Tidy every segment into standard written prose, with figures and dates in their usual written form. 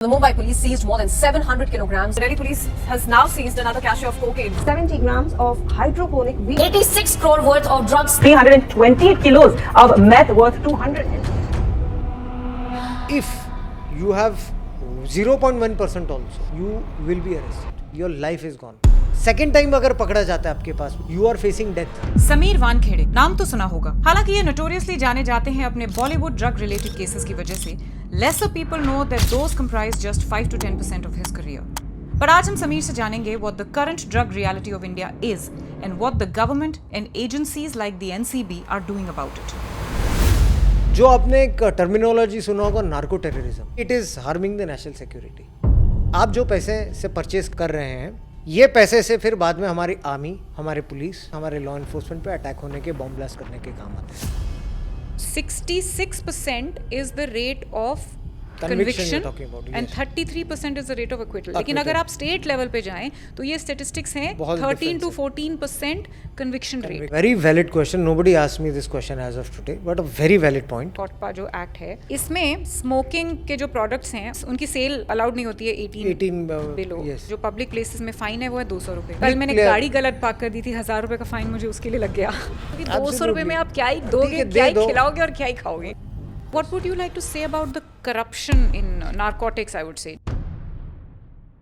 The Mumbai police seized more than 700 kilograms. Delhi police has now seized another cache of cocaine. 70 grams of hydroponic wheat. 86 crore worth of drugs. 328 kilos of meth worth 200. If you have 0.1% also, you will be arrested. Your life is gone. Second time अगर पकड़ा जाता है आपके पास, you are facing death. Sameer Wankhede नाम तो सुना होगा। हालांकि ये नोटोरियसली जाने जाते हैं अपने बॉलीवुड ड्रग रिलेटेड केसेस की वजह से। Lesser people know that those comprise just 5 to 10% of his career. पर आज हम समीर से जानेंगे what the current drug reality of India is and what the government and agencies like the NCB are doing about it. जो आपने एक terminology सुना होगा, narco terrorism, it is harming the national security. आप जो पैसे से परचेज कर रहे हैं, ये पैसे से फिर बाद में हमारी आर्मी, हमारे पुलिस, हमारे लॉ इन्फोर्समेंट पे अटैक होने के, बॉम्ब ब्लास्ट करने के काम आते हैं। 66% is the rate of Conviction conviction you're talking about, and yes. 33% is the rate of acquittal. लेकिन अगर आप स्टेट लेवल पे जाएं तो ये स्टेटिस्टिक्स हैं बहुत 13 to difference 14% conviction rate। Very valid question, nobody asked me this question as of today, but a very valid point. COTPA जो एक्ट है, इसमें स्मोकिंग के जो प्रोडक्ट्स हैं उनकी सेल अलाउड नहीं होती है 18 बिलो। yes. जो पब्लिक प्लेसेस में फाइन है वो है 200 रुपए। कल मैंने clear. गाड़ी गलत पार्क कर दी थी, 1000 रुपए का फाइन मुझे उसके लिए लग गया। 200 रुपए में आप क्या ही ठीक दोगे, है, क्या ही दे दो। खिलाओगे और क्या ही खाओगे। What would you like to say about the corruption in narcotics, I would say?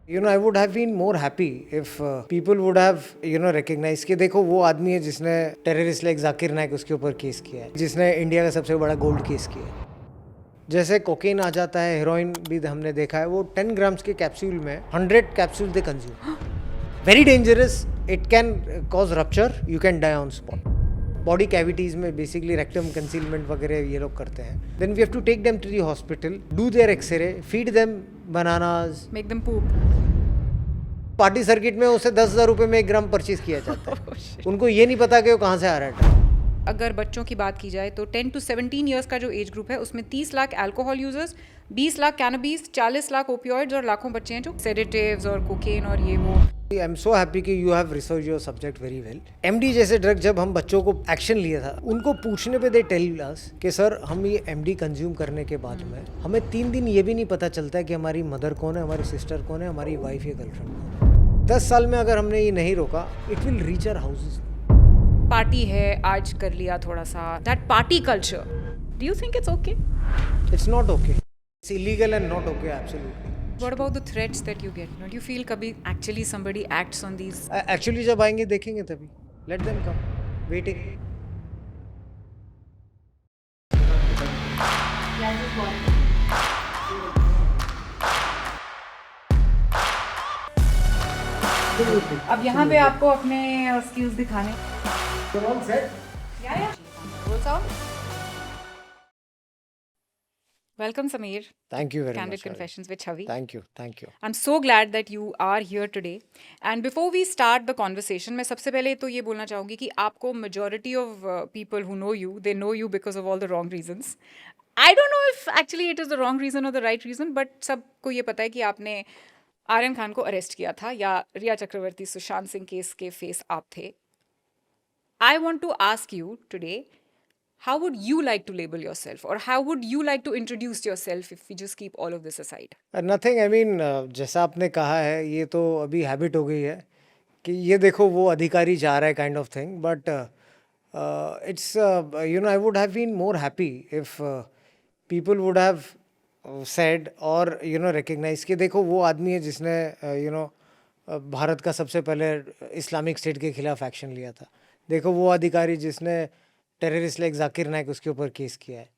You know, I would have been more happy if people would have, recognized कि देखो वो आदमी है जिसने टेररिस्ट लाइक जाकिर नाइक उसके ऊपर केस किया है, जिसने इंडिया का सबसे बड़ा गोल्ड केस किया है। जैसे कोकेन आ जाता है, हेरोइन भी हमने देखा है, वो 10 ग्राम्स के कैप्सूल में 100 capsule they consume. Very dangerous, it can cause rupture, you can die on spot. Body cavities में बेसिकली रेक्टम कंसीलमेंट वगैरह ये लोग करते हैं। Then we have to take them to the hospital, do their x ray, feed them bananas, Make them poop. Party circuit में उसे 10,000 रुपये में 1 ग्राम परचेज किया जाता है। उनको ये नहीं पता कि वो कहाँ से आ रहा है। अगर बच्चों की बात की जाए तो 10 to 17 ईयर्स का जो एज ग्रुप है उसमें 30 lakh alcohol users, 20 lakh cannabis, 40 lakh opioids और लाखों बच्चे हैं जो सेडेटिव्स और कोकेन और ये वो। आई एम सो हैप्पी कि you have research your subject very well. MD जैसे ड्रग जब हम बच्चों को एक्शन लिया था, उनको पूछने पे दे टेल अस कि सर हम ये एमडी कंज्यूम करने के बाद में हमें 3 दिन ये भी नहीं पता चलता है कि हमारी मदर कौन है, हमारी सिस्टर कौन है, हमारी वाइफ या गर्लफ्रेंड कौन है। 10 साल में अगर हमने ये नहीं रोका, it will reach our houses. Party है, आज कर लिया थोड़ा सा, that party culture, do you think it's okay? It's not okay, it's illegal and not okay, absolutely. What about the threats that you get? Do you feel कभी actually somebody acts on these? Actually जब आएंगे देखेंगे तभी। Let them come, waiting. अब यहाँ पे आपको अपने स्किल्स दिखाने। Welcome, Sameer. Thank you very Candid much. Confessions with Chavi. Thank you, thank you. I'm so glad that you are here today. And before we start the conversation, मैं सबसे पहले तो ये बोलना चाहूँगी कि आपको majority of people who know you, they know you because of all the wrong reasons. I don't know if actually it is the wrong reason or the right reason, but सबको ये पता है कि आपने आर्यन खान को अरेस्ट किया था या रिया चक्रवर्ती सुशांत सिंह केस के फेस आप थे। I want to ask you today, how would you like to label yourself, or how would you like to introduce yourself if we just keep all of this aside? Nothing, I mean जैसा आपने कहा है, ये तो अभी habit हो गई है कि ये देखो वो अधिकारी जा रहा है kind of thing, but it's I would have been more happy if people would have said और रिकग्नाइज कि देखो वो आदमी है जिसने भारत का सबसे पहले इस्लामिक स्टेट के खिलाफ एक्शन लिया था। देखो वो अधिकारी जिसने टेररिस्ट लाइक जाकिर नाइक उसके ऊपर केस किया है।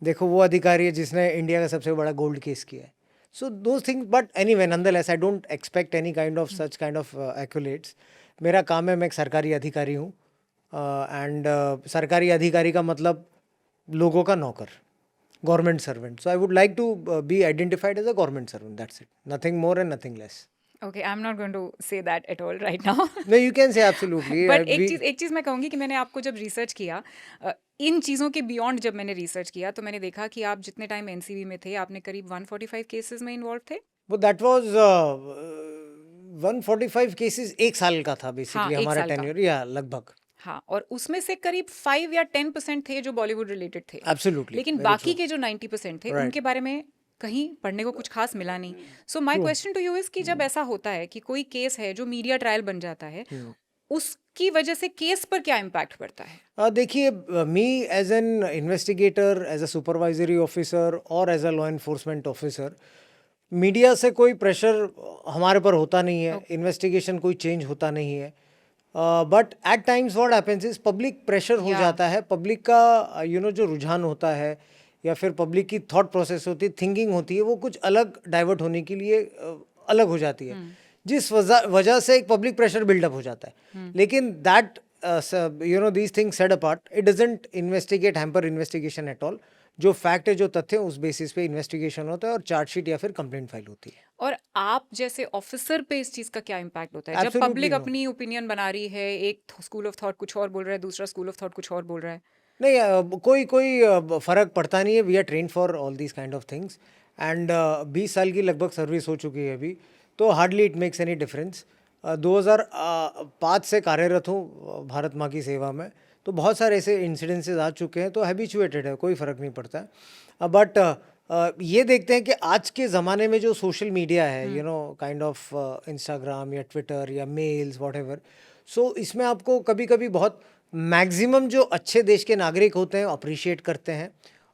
देखो वो अधिकारी है जिसने इंडिया का सबसे बड़ा गोल्ड केस किया है। So those things, but anyway nonetheless I don't expect any kind of such kind of accolades. मेरा काम है, मैं एक सरकारी अधिकारी हूँ, एंड सरकारी अधिकारी का मतलब लोगों का नौकर, government servant. So I would like to be identified as a government servant, that's it, nothing more and nothing less. Okay, I'm not going to say that at all right now. No, you can say absolutely. But एक चीज़ मैं कहूँगी कि मैंने आपको जब research किया, इन चीज़ों के बियॉन्ड जब मैंने रिसर्च किया तो मैंने देखा कि आप जितने टाइम एनसीबी में थे, आपने करीब 145 केसेस में इन्वॉल्व थे। वो दैट वाज 145 केसेस 1 साल का था बेसिकली, हाँ, एक हमारा साल का। टेन्योर, या लगभग। हाँ, और उसमें से करीब 5 या 10% थे जो बॉलीवुड रिलेटेड थे। एब्सोल्युटली। लेकिन बाकी के जो 90% थे, Right. उनके बारे में कहीं पढ़ने को कुछ खास मिला नहीं. So my question to you is कि जब ऐसा होता है कि कोई केस है जो मीडिया ट्रायल बन जाता है, उसकी वजह से केस पर क्या इम्पैक्ट पड़ता है? देखिए, me as an investigator, as a supervisory officer और as a law enforcement officer, media से कोई प्रेशर हमारे पर होता नहीं है, इन्वेस्टिगेशन कोई चेंज होता नहीं है. But at times what happens is public pressure हो जाता है, पब्लिक का जो रुझान होता है या फिर पब्लिक की थॉट प्रोसेस होती है, थिंकिंग होती है, वो कुछ अलग डाइवर्ट होने के लिए अलग हो जाती है, जिस वजह से एक पब्लिक प्रेशर बिल्डअप हो जाता है. लेकिन that these things said apart, it doesn't investigate hamper investigation at all. जो फैक्ट है, जो तथ्य, उस बेसिस पे इन्वेस्टिगेशन होता है और चार्जशीट या फिर कंप्लेंट फाइल होती है. और आप जैसे ऑफिसर पे इस चीज का क्या इम्पैक्ट होता है जब Absolutely पब्लिक no. अपनी ओपिनियन बना रही है, एक स्कूल ऑफ थॉट कुछ और बोल रहा है, दूसरा स्कूल ऑफ थॉट कुछ और बोल रहा है? नहीं, कोई फर्क पड़ता नहीं है. We are train for all these kind of things and 20 साल की लगभग सर्विस हो चुकी है अभी, तो hardly it makes any difference. 2005 से कार्यरत हूँ भारत माँ की सेवा में, तो बहुत सारे ऐसे इंसिडेंसेस आ चुके हैं, तो हैबिचुएटेड है, कोई फ़र्क नहीं पड़ता है. बट ये देखते हैं कि आज के ज़माने में जो सोशल मीडिया है, काइंड ऑफ इंस्टाग्राम या ट्विटर या मेल्स व्हाटएवर, सो इसमें आपको कभी कभी बहुत मैक्सिमम जो अच्छे देश के नागरिक होते हैं अप्रिशिएट करते हैं,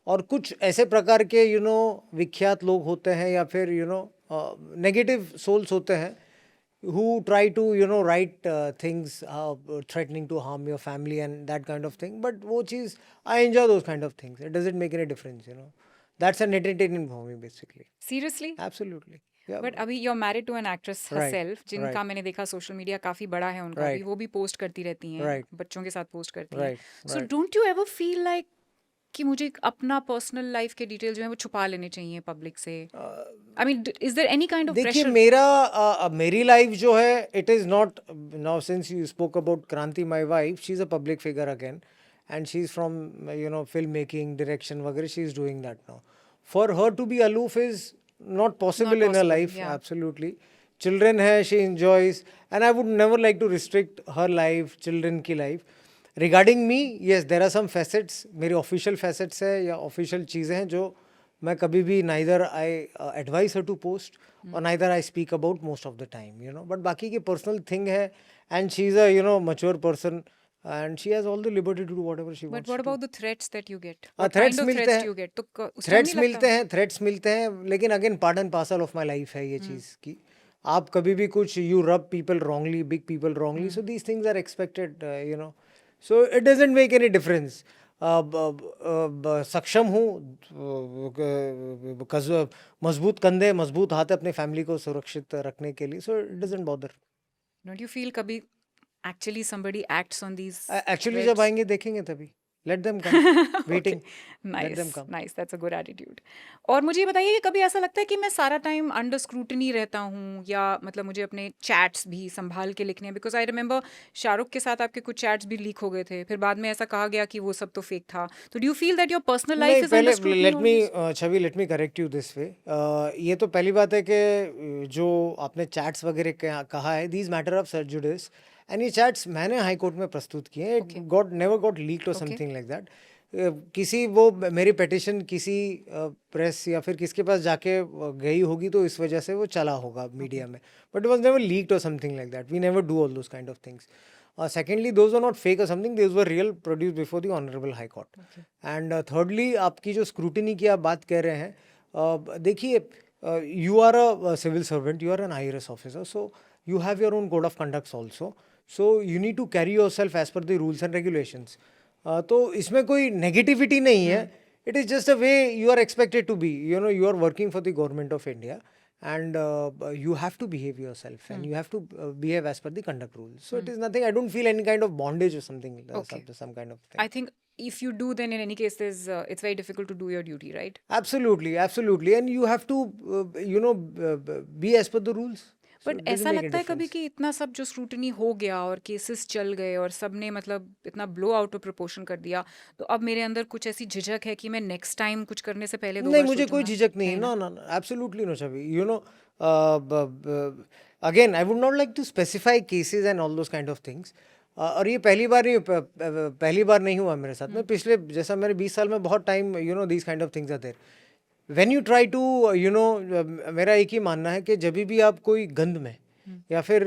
और कुछ ऐसे प्रकार के विख्यात लोग होते हैं या फिर नेगेटिव सोल्स होते हैं who try to write things threatening to harm your family and that kind of thing. But वो चीज़, I enjoy those kind of things. It doesn't make any difference. That's an entertainment for me basically. Seriously? Absolutely. Yeah. But अभी you are married to an actress Right, herself, जिनका right. मैंने देखा social media काफी बड़ा है उनका भी, Right. वो भी पोस्ट करती रहती हैं, Right. बच्चों के साथ पोस्ट करती हैं. Right, so right. Don't you ever feel like कि मुझे अपना पर्सनल लाइफ के डिटेल जो है वो छुपा लेने चाहिए पब्लिक से? I mean, is there any kind of देखिए, प्रेशर? मेरी लाइफ जो है, it is not now, since you spoke about Kranti, my wife, she is a public figure again and she is from film making, direction वगैरह, she is doing that now. For her to be aloof is not possible in her possible, life. yeah. Absolutely. Children है, she enjoys, and I would never like to restrict her life, children की life. Regarding me, yes, there are some facets, मेरी official facets है या official चीज़ें हैं जो मैं कभी भी neither I advise her to post or neither I speak about most of the time, but बाकी की personal thing है, and she is a mature person and she has all the liberty to do whatever she but wants what to do. About the threats that you get? threats मिलते हैं, you get? तो उस time threats नहीं लगता? Threats मिलते हैं, लेकिन again part and parcel of my life है ये चीज़ की. आप कभी भी कुछ, you rub people wrongly, big people wrongly, so these things are expected, so it doesn't make any difference. सक्षम हूँ, मजबूत कंधे, मजबूत हाथ है अपने फैमिली को सुरक्षित रखने के लिए, so it doesn't bother. Don't you feel कभी actually somebody acts on these actually threats? जब आएंगे देखेंगे तभी. Let them come. Waiting. Let them nice come. Nice, that's a good attitude. और मुझे ये बताइए कि कभी ऐसा लगता है कि मैं सारा टाइम अंडर स्क्रूटनी रहता हूँ, या मतलब मुझे अपने चैट्स भी संभाल के लिखने हैं? बिकॉज आई रिमेंबर शाहरुख के साथ आपके कुछ चैट्स भी लीक हो गए थे, फिर बाद में ऐसा कहा गया कि वो सब तो फेक था. तो do you feel that your personal life नहीं, इज अंडर पहले scrutiny? Chhavi, let me correct you this way. ये तो पहली बात है कि जो आपने चैट्स वगैरह कहा है, these matter of sir जुडिस, and ये चैट्स मैंने हाई कोर्ट में प्रस्तुत किए हैं. इट नेवर गॉट लीक्ड और समथिंग लाइक दैट. किसी वो मेरी पिटिशन किसी प्रेस या फिर किसके पास जाके गई होगी, तो इस वजह से वो चला होगा मीडिया में, but it was never leaked और something like that. We never do all those kind of things. Secondly, those were not fake or something, those were real, produced before the Honorable High Court. And thirdly, आपकी जो scrutiny की आप बात कह रहे हैं, देखिए, you are a civil servant, you are an IRS officer, so you have your own code of conduct also. So you need to carry yourself as per the rules and regulations. तो इसमें कोई negativity नहीं है. It is just a way you are expected to be. You are working for the government of India. And you have to behave yourself, and you have to behave as per the conduct rules. So it is nothing. I don't feel any kind of bondage or something, some kind of thing. I think if you do, then in any case, it's very difficult to do your duty, right? Absolutely, absolutely, and you have to, be as per the rules. So but it doesn't ऐसा make a लगता है कभी difference. कि इतना सब जो scrutiny हो गया और केसेस चल गए और सबने मतलब इतना ब्लो आउट ऑफ प्रोपोर्शन कर दिया, तो अब मेरे अंदर कुछ ऐसी झिझक है कि मैं नेक्स्ट टाइम कुछ करने से पहले दो नहीं, बार मुझे कोई सोचूंगा. झिझक नहीं है. नो नो, एब्सोल्युटली नो छवि. Again, I would not like to specify cases and all those kind of things. और ये पहली बार नहीं हुआ मेरे साथ में. पिछले, जैसा मेरे 20 साल में बहुत time, these kind of things are there. When you try to मेरा एक ही मानना है कि जब भी आप कोई गंद में या फिर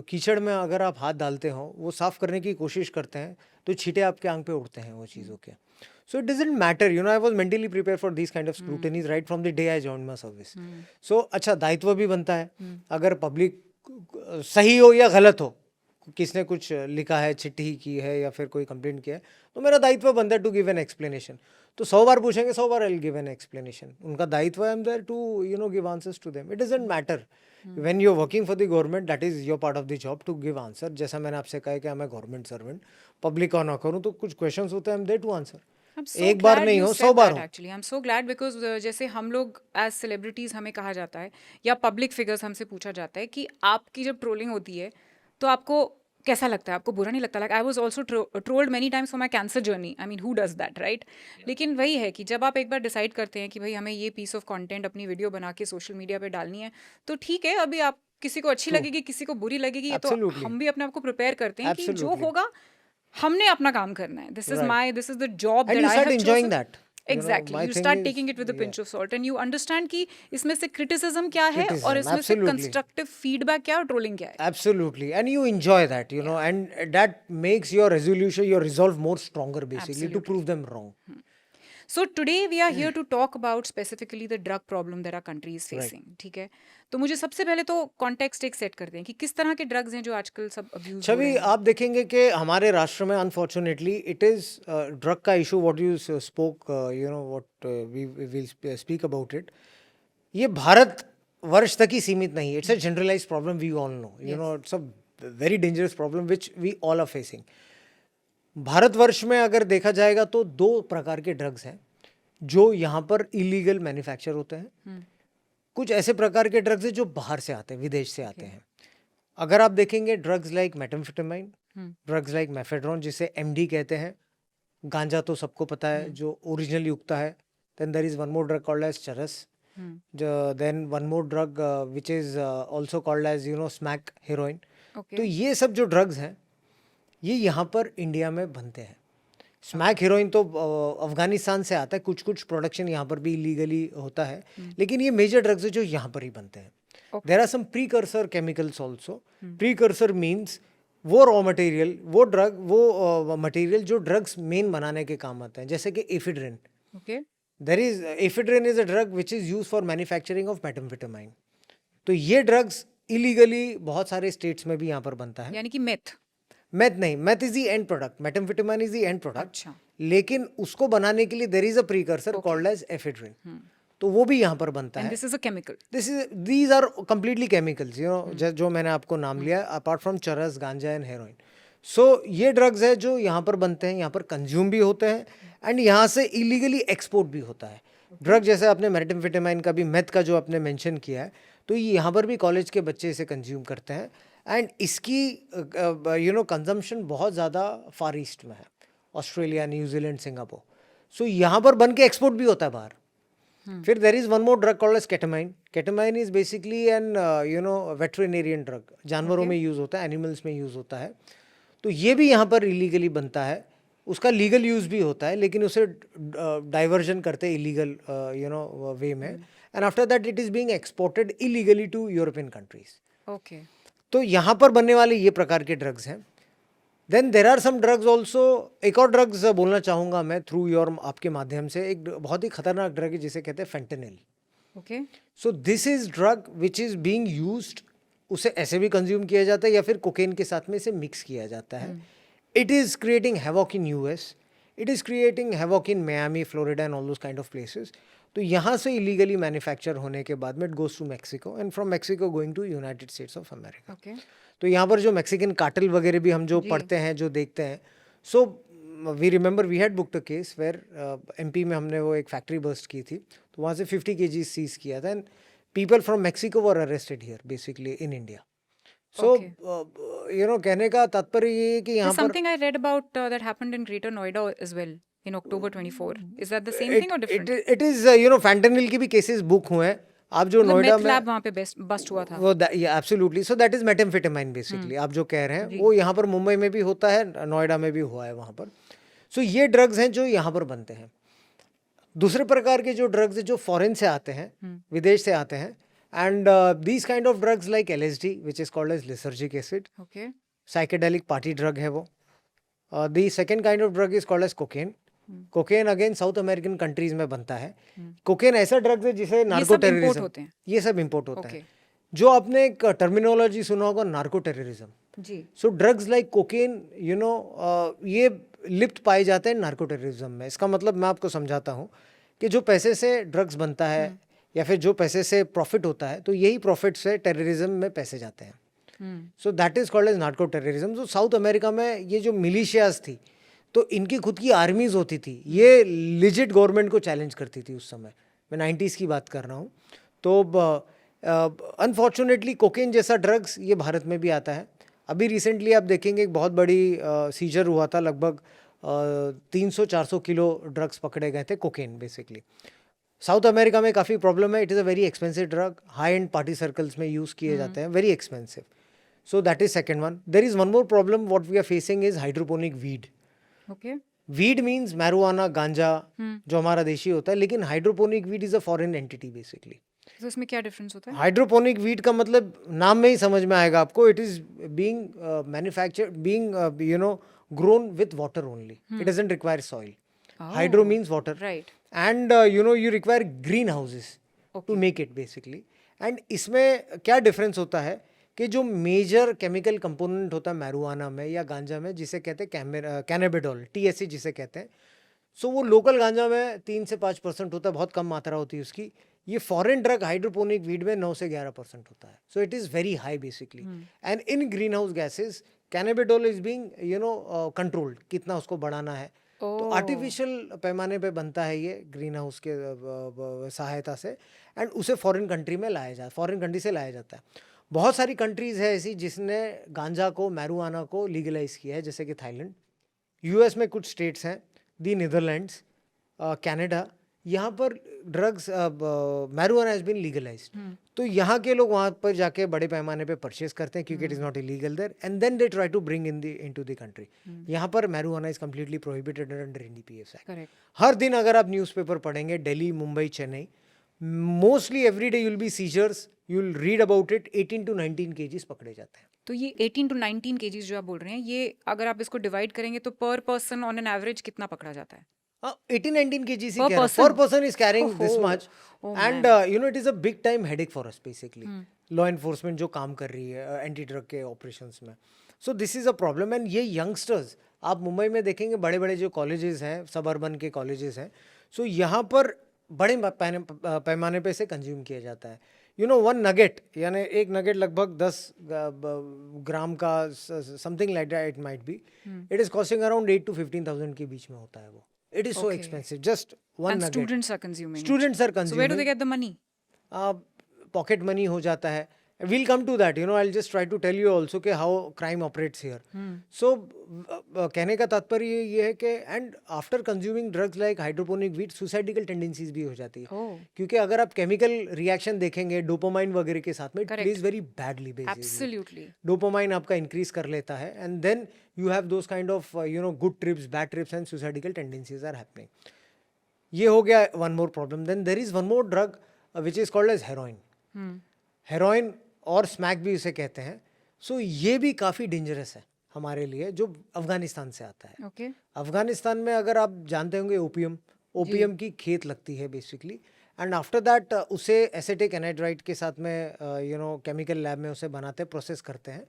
कीचड़ में अगर आप हाथ डालते हो, वो साफ करने की कोशिश करते हैं, तो छींटे आपके आंख पे उड़ते हैं वो चीज़ों के. So it doesn't matter, I was mentally prepared for these kind of scrutinies right from the day I joined my service. So अच्छा, दायित्व भी बनता है. अगर पब्लिक सही हो या गलत हो, किसने कुछ लिखा है, चिट्ठी की है या फिर कोई कंप्लेंट किया है, तो मेरा दायित्व बनता है टू गिव एन एक्सप्लेनेशन. तो 100 बार पूछेंगे, 100 बार I will give an explanation. उनका दायित्व, I am there to give answers to them. It doesn't matter when you are working for the government, that is your part of the job to give answer. जैसा मैंने आपसे कहा कि मैं government servant, public का ना करूँ तो कुछ क्वेश्चंस होते हैं, I am there to answer. एक बार नहीं हो, 100 बार हो. Actually I am so glad because जैसे हम लोग एज सेलिब्रिटीज हमें कहा जाता है या पब्लिक फिगर्स हमसे पूछा जाता है कि आपकी जब ट्रोलिंग होती है तो आपको कैसा लगता है, आपको बुरा नहीं लगता? Like I was also trolled many times for my cancer journey. I mean who does that, right? लेकिन वही है कि जब आप एक बार डिसाइड करते हैं कि भाई हमें ये पीस ऑफ कंटेंट अपनी वीडियो बना के सोशल मीडिया पे डालनी है, तो ठीक है. अभी आप किसी को अच्छी लगेगी, किसी को बुरी लगेगी, ये तो Absolutely. हम भी अपने आप को प्रिपेयर करते हैं कि जो Absolutely. होगा हमने अपना काम करना है. This is the job And that you I start have enjoying chosen. that. Exactly. My You thing start is- taking it with a pinch yeah. of salt and you understand कि इसमें से criticism क्या है और Criticism, इसमें से absolutely. constructive feedback क्या है और trolling क्या है. Absolutely, and you enjoy that, and that makes your resolution, your resolve more stronger, basically, to prove them wrong. So today we are here to talk about specifically the drug problem that our country is facing. ठीक है, तो मुझे सबसे पहले तो context एक set करते हैं कि किस तरह के drugs हैं जो आजकल सब abuse हो रहे छवि, हैं. आप देखेंगे कि हमारे राष्ट्र में अनफॉर्चुनेटली इट इज ड्रग का issue, what you spoke, what we will speak about it, ये भारत वर्ष तक ही सीमित नहीं है. It's a generalized problem, we all know, it's a very dangerous problem which we all are facing. Bharatvarsh में अगर देखा जाएगा तो 2 प्रकार के ड्रग्स हैं जो यहाँ पर इलीगल मैन्युफैक्चर होते हैं. कुछ ऐसे प्रकार के ड्रग्स हैं जो बाहर से आते हैं, विदेश से आते हैं. अगर आप देखेंगे drugs like methamphetamine, drugs like mephedrone जिसे एमडी कहते हैं, गांजा तो सबको पता है जो ओरिजिनल युक्ता है. Then there is one more drug called as charas. Then one more drug which is also called as smack heroin. Okay. तो ये सब जो ड्रग्स हैं ये यहाँ पर इंडिया में बनते हैं. स्मैक हीरोइन तो अफगानिस्तान से आता है, कुछ कुछ प्रोडक्शन यहाँ पर भी इलीगली होता है, लेकिन ये मेजर ड्रग्स है जो यहाँ पर ही बनते हैं. There are some precursor chemicals also. Precursor means वो रॉ मटेरियल, वो ड्रग, वो मटेरियल जो ड्रग्स मेन बनाने के काम आते हैं, जैसे कि ephedrine. Okay. There is ephedrine is a drug which is use for manufacturing of methamphetamine. तो ये ड्रग्स इलीगली बहुत सारे स्टेट्स में भी यहाँ पर बनता है. यानी कि मेथ. मैथ नहीं, meth is the end product, methamphetamine is the end product. अच्छा. लेकिन उसको बनाने के लिए there is a precursor called as ephedrine. तो वो भी यहाँ पर बनता And है. this is a chemical. These are completely chemicals, जो मैंने आपको नाम लिया, अपार्ट फ्रॉम चरस, गांजा एंड हेरोइन. सो ये ड्रग्स है जो यहाँ पर बनते हैं, यहाँ पर कंज्यूम भी होते हैं एंड यहाँ से इलीगली एक्सपोर्ट भी होता है. ड्रग जैसे आपने मेटाम्फेटामाइन का भी, मेथ का जो आपने मेंशन किया है, तो ये यहाँ पर भी कॉलेज के बच्चे इसे कंज्यूम करते हैं. एंड इसकी कंजम्पशन बहुत ज़्यादा फार ईस्ट में है, ऑस्ट्रेलिया, न्यूजीलैंड, सिंगापुर. सो यहाँ पर बन के एक्सपोर्ट भी होता है बाहर. फिर there is one more drug called as ketamine. Ketamine is basically an veterinarian drug, जानवरों में यूज़ होता है, एनिमल्स में यूज़ होता है. तो ये भी यहाँ पर इलीगली बनता है. उसका लीगल यूज़ भी होता है, लेकिन उसे डाइवर्जन करते हैं इलीगल वे में. And after that it is being exported illegally to European countries. Okay. तो यहाँ पर बनने वाले ये प्रकार के ड्रग्स हैं. Then there are some drugs also. एक और ड्रग्स बोलना चाहूँगा मैं थ्रू योर, आपके माध्यम से. एक बहुत ही खतरनाक ड्रग है जिसे कहते हैं fentanyl. Okay. So this is drug which is being used. उसे ऐसे भी कंज्यूम किया जाता है या फिर कोकेन के साथ में इसे मिक्स किया जाता है. It is creating havoc in US. It is creating havoc in Miami, Florida and all those kind of places. तो यहाँ से इलीगली मैन्युफैक्चर होने के बाद में it goes to Mexico and from Mexico going to United States of America. Okay. तो यहाँ पर जो मैक्सिकन कार्टेल वगैरह भी हम जो पढ़ते हैं, जो देखते हैं, so we remember we had booked a case where MP में हमने वो एक फैक्ट्री बर्स्ट की थी, तो वहाँ से 50 kg सीज किया था and people from Mexico were arrested here basically in India. So कहने का तात्पर्य ये है कि यहाँ There's पर something I read about that happened in Greater Noida as well in October 24. Is that the same thing or different? It is fentanyl की भी केसेस बुक हुए हैं. आप जो मतलब नोएडा meth में lab वहाँ पे बस्ट हुआ था. वो absolutely, so that is methamphetamine basically. आप जो कह रहे हैं वो यहाँ पर मुंबई में भी होता है, नोएडा में भी हुआ है वहाँ पर. सो ये ड्रग्स हैं जो यहाँ पर बनते हैं. दूसरे प्रकार के जो ड्रग्स है जो फॉरेन से आते हैं, विदेश से आते हैं, and these kind of drugs like LSD which is called as lysergic acid, Okay. Psychedelic party drug है वो. The second kind of drug is called as cocaine. Cocaine again South American countries में बनता है. Cocaine ऐसा drug है जिसे narco import terrorism, होते हैं? ये सब इम्पोर्ट होता Okay. है. जो आपने एक टर्मिनोलॉजी सुना होगा नार्को टेररिज्म. जी. So drugs like cocaine you know ये लिप्त पाए जाते हैं नार्को टेररिज्म में. इसका मतलब मैं आपको समझाता हूँ कि जो पैसे से ड्रग्स बनता है या फिर जो पैसे से प्रॉफिट होता है, तो यही प्रॉफिट से टेररिज्म में पैसे जाते हैं. So that is called as narco terrorism. तो साउथ अमेरिका में ये जो मिलिशियाज थी, तो इनकी खुद की आर्मीज होती थी. ये लिजिट गवर्नमेंट को चैलेंज करती थी उस समय. मैं 90s की बात कर रहा हूँ. तो अनफॉर्चुनेटली कोकेन जैसा ड्रग्स ये भारत में भी आता है. अभी रिसेंटली आप देखेंगे एक बहुत बड़ी सीजर हुआ था. लगभग 300-400 किलो ड्रग्स पकड़े गए थे, कोकेन बेसिकली. साउथ अमेरिका में काफ़ी प्रॉब्लम है. It is a very expensive drug. High end party circles में यूज़ किए जाते हैं. Very expensive. So that is second one. There is one more problem what we are facing is hydroponic weed. Okay. Weed means marijuana, गांजा जो हमारा देशी होता है, लेकिन hydroponic weed is a foreign entity basically. तो इसमें क्या डिफरेंस होता है? हाइड्रोपोनिक वीड का मतलब नाम में ही समझ में आएगा आपको. It is being manufactured, being you know grown with water only. It doesn't require soil. Hydro means water. Right. And you know you require greenhouses to make it basically. And इसमें क्या difference होता है कि जो major chemical component होता है marijuana में या गांजा में, जिसे कहते हैं कैनाबिडोल, THC जिसे कहते हैं, सो वो लोकल गांजा में 3 से 5% होता है. बहुत कम मात्रा होती है उसकी. ये फॉरेन ड्रग हाइड्रोपोनिक वीड में 9 से 11% होता है. So it is very high basically. And in green house gases cannabidiol is being you know controlled, कितना उसको बढ़ाना है. तो आर्टिफिशियल पैमाने पे बनता है ये ग्रीन हाउस के सहायता से. एंड उसे फॉरेन कंट्री में फॉरेन कंट्री से लाया जाता है. बहुत सारी कंट्रीज़ है ऐसी जिसने गांजा को, मैरुआना को लीगलाइज किया है, जैसे कि थाईलैंड. US में कुछ स्टेट्स हैं, दी नीदरलैंड्स, कनाडा. यहाँ पर drugs marijuana has been legalized. तो यहाँ के लोग वहाँ पर जाके बड़े पैमाने पे परचेज करते हैं क्योंकि it is not illegal there, and then they try to bring into the country. यहाँ पर marijuana is completely prohibited under NDPS act. Correct. हर दिन अगर आप न्यूज़पेपर पढ़ेंगे, Delhi, Mumbai, Chennai, mostly every day you'll be seizures. You'll read about it. 18 to 19 kgs पकड़े जाते हैं. तो ये 18 to 19 kgs जो आप बोल रहे हैं, ये अगर आप इसको डिवाइड करेंगे तो पर पर्सन ऑन एन एवरेज कितना पकड़ा जाता है? 18-19 kgs Per per person? person is carrying this Oh, much. oh And you know it is a big time headache for us basically. Law enforcement जो काम कर रही है एंटी ड्रग के ऑपरेशंस में. सो this is a problem. And ये youngsters आप मुंबई में देखेंगे, बड़े बड़े जो कॉलेजेस हैं, सब अर्बन के कॉलेजेस हैं, सो यहाँ पर बड़े पैमाने पे इसे कंज्यूम किया जाता है. यू नो 1 नगेट, यानी एक नगेट लगभग 10 ग्राम का, something like that it might be. It is costing around 8 to 15,000 के बीच में होता है वो. It is so Okay. expensive. Just one And nugget. students are consuming it. Students are So where do consuming. they get the money? Pocket money हो जाता है. We'll come to that. You know, I'll just try to tell you also कि how crime operates here. So कहने का तात्पर्य ये है कि and after consuming drugs like hydroponic weed, suicidal tendencies भी हो जाती है. Oh. क्योंकि अगर आप केमिकल रिएक्शन देखेंगे डोपामाइन वगैरह के साथ में, it Correct. plays very badly basically. Absolutely. Dopamine आपका इंक्रीज कर लेता है, and then you have those kind of you know good trips, bad trips and suicidical tendencies are happening. ये हो गया one more problem. Then there is one more drug which is called as heroin. Heroin और smack भी इसे कहते हैं. सो ये भी काफ़ी डेंजरस है हमारे लिए, जो अफगानिस्तान से आता है. Okay. अफगानिस्तान में अगर आप जानते होंगे ओपियम की खेत लगती है बेसिकली. एंड आफ्टर दैट उसे एसेटिक एनहाइड्राइड के साथ में यू नो केमिकल लैब में उसे बनाते, प्रोसेस करते हैं.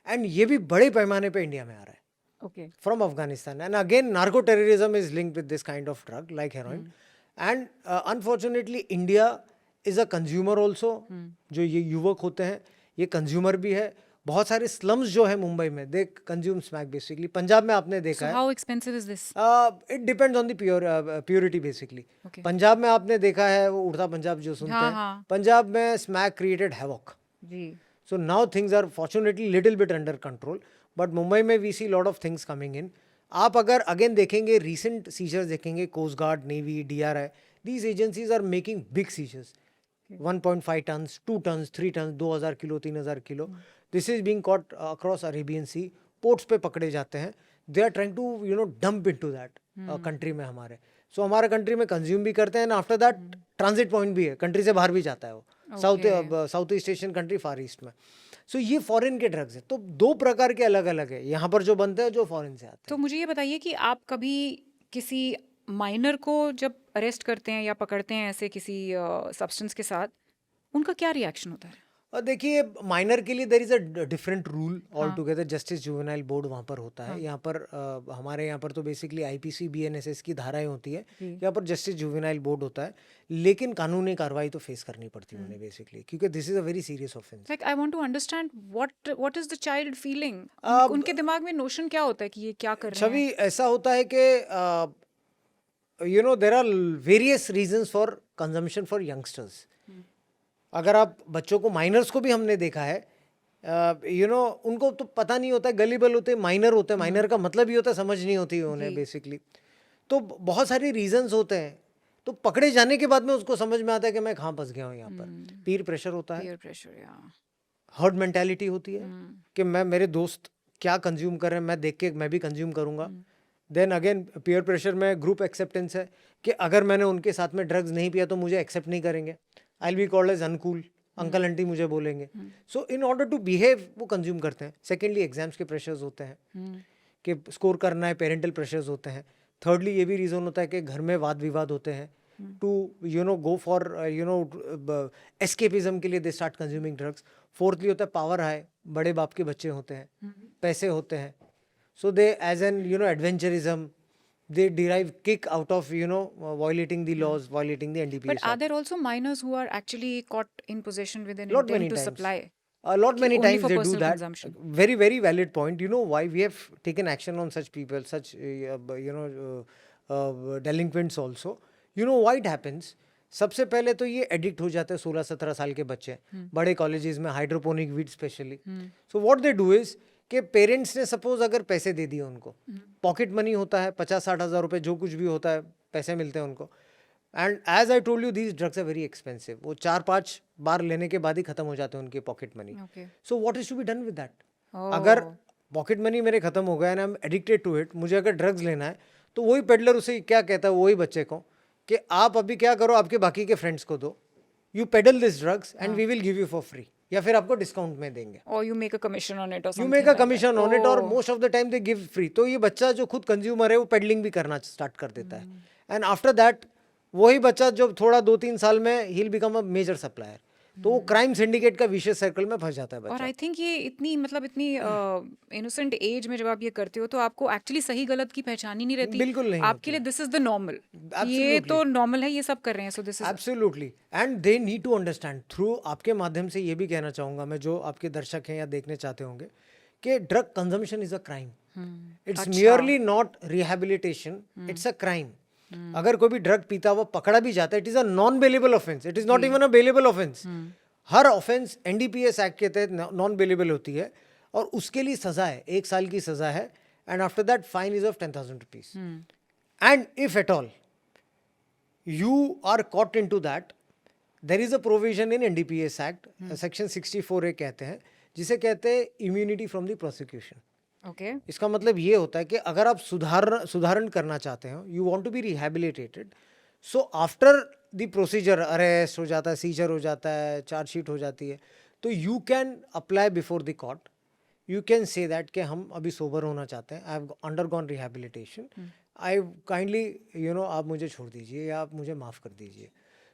एंड ये भी बड़े पैमाने पे इंडिया में आ रहा है Okay. from Afghanistan. And again, narco terrorism is linked with this kind of drug like heroin. And unfortunately, India is a consumer also. जो ये युवक होते हैं, ये कंज्यूमर भी है. बहुत सारे स्लम्स जो है मुंबई में, they consume smack basically. Punjab में आपने देखा So है. how expensive is this? It depends on the purity basically. Okay. Punjab में आपने देखा है, वो उड़ता पंजाब जो सुनते हाँ, हैं, हाँ. पंजाब में smack created havoc. Ji. So now things are fortunately little bit under control, but Mumbai में we see lot of things coming in. आप अगर अगेन देखेंगे, recent seizures देखेंगे, Coast Guard, Navy, DRI, these agencies are making big seizures. 1.5 tons, 2 tons, 3 tons, 2000 kilo, 3000 kilo. This is being caught across Arabian Sea. Ports पे पकड़े जाते हैं. They are trying to you know dump into that country में हमारे. सो हमारे country में consume भी करते हैं, and after that transit point भी है, कंट्री से बाहर भी जाता है वो, साउथ ईस्ट एशियन कंट्री, फार ईस्ट में। सो ये फॉरेन के ड्रग्स है। तो दो प्रकार के अलग अलग है, यहाँ पर जो बनते हैं, जो फॉरेन से आते हैं। तो मुझे ये बताइए कि आप कभी किसी माइनर को जब अरेस्ट करते हैं या पकड़ते हैं ऐसे किसी सब्सटेंस के साथ, उनका क्या रिएक्शन होता है? और देखिए, माइनर के लिए there is a different rule all together. Justice juvenile board वहाँ पर होता है। यहाँ पर हमारे यहाँ पर तो बेसिकली आईपीसी बीएनएसएस की धाराएं होती है, यहाँ पर जस्टिस जुवेनाइल बोर्ड होता है, लेकिन कानूनी कार्रवाई तो फेस करनी पड़ती है उन्हें बेसिकली, क्योंकि this is a very serious offence. Like I want to understand what is the child feeling, उनके दिमाग में नोशन क्या होता है कि ये क्या कर रहे हैं? छवि, ऐसा होता है कि you know there are various reasons for consumption for youngsters. अगर आप बच्चों को, माइनर्स को भी हमने देखा है, यू नो उनको तो पता नहीं होता है, गलीबल होते हैं, माइनर होते हैं, माइनर का मतलब ही होता है, समझ नहीं होती है उन्हें बेसिकली। तो बहुत सारे रीजंस होते हैं, तो पकड़े जाने के बाद में उसको समझ में आता है कि मैं कहाँ फंस गया हूँ यहाँ पर। पीर प्रेशर होता है, पीयर प्रेशर, या हर्ड मेंटालिटी होती है कि मैं, मेरे दोस्त क्या कंज्यूम कर रहे हैं, मैं देख के मैं भी कंज्यूम करूँगा। देन अगेन पीयर प्रेशर में ग्रुप एक्सेप्टेंस है कि अगर मैंने उनके साथ में ड्रग्स नहीं पिया तो मुझे एक्सेप्ट नहीं करेंगे, I will be called as uncool, uncle aunty मुझे बोलेंगे। So in order to behave वो कंज्यूम करते हैं। सेकेंडली एग्जाम्स के प्रेशर्स होते हैं कि स्कोर करना है, पेरेंटल प्रेशर्स होते हैं। थर्डली ये भी रीज़न होता है कि घर में वाद विवाद होते हैं, to you know go for you know escapism के लिए they start consuming drugs. Fourthly होता है पावर हाई, बड़े बाप के बच्चे होते हैं, पैसे होते हैं, so they as an you know adventurism they derive kick out of you know violating the laws, violating the NDPS But are Act. there also minors who are actually caught in possession with an Lot many intent to times. supply? A lot many Only times for they do personal that. consumption. Very very valid point. You know why we have taken action on such people, such delinquents also. You know why it happens. सबसे पहले तो ये addict हो जाते हैं 16-17 साल के बच्चे, बड़े कॉलेजेस में, hydroponic weed specially. So what they do is कि पेरेंट्स ने सपोज अगर पैसे दे दिए उनको, पॉकेट मनी होता है 50-60 हज़ार रुपये, जो कुछ भी होता है, पैसे मिलते हैं उनको, and as I told you these drugs are very expensive. वो 4-5 बार लेने के बाद ही खत्म हो जाते हैं उनके pocket money. So what is to be done with that? अगर पॉकेट मनी मेरे खत्म हो गया and I am addicted to it, मुझे अगर ड्रग्स लेना है, तो वही पेडलर उसे क्या कहता है, वही बच्चे को, कि आप अभी क्या करो, आपके बाकी के फ्रेंड्स को दो, you peddle this drugs and we will give you for free, या फिर आपको डिस्काउंट में देंगे, Or you make a commission on it or you something make a like that. Commission on it, और most of the time they give free. तो ये बच्चा जो खुद कंज्यूमर है वो पेडलिंग भी करना स्टार्ट कर देता है, एंड आफ्टर दैट वही बच्चा जब थोड़ा 2-3 साल में ही will become a major supplier, तो वो क्राइम सिंडिकेट का विशेष सर्कल में फंस जाता है और बच्चा। आई थिंक ये इतनी इतनी इनोसेंट एज में जब आप ये करते हो तो आपको एक्चुअली सही गलत की पहचान ही नहीं रहती। बिल्कुल नहीं आपके लिए दिस इज द नॉर्मल, ये तो नॉर्मल है, ये सब कर रहे हैं, so this is absolutely, and they need to understand. Through आपके माध्यम से ये भी कहना चाहूँगा मैं, जो आपके दर्शक हैं या देखने चाहते होंगे, कि drug consumption is a crime, it's merely not rehabilitation, it's a crime. अगर कोई भी ड्रग पीता हुआ पकड़ा भी जाता है, it is a non bailable offence, it is not even a bailable offence. Her offence NDPS act के तहत नॉन बेलेबल होती है, और उसके लिए सजा है, 1 साल की सजा है, and after that fine is of 10,000 rupees. And if at all you are caught into that, there is a provision in NDPS Act, section 64A कहते हैं, जिसे कहते हैं immunity from the prosecution. Okay. इसका मतलब ये होता है कि अगर आप सुधारण करना चाहते हो, you want to be rehabilitated, so after the procedure, arrest हो जाता है, सीजर हो जाता है, चार्जशीट हो जाती है, तो you can apply before the court, you can say that कि हम अभी सोबर होना चाहते हैं, I have undergone rehabilitation, I kindly आप मुझे छोड़ दीजिए या आप मुझे माफ़ कर दीजिए.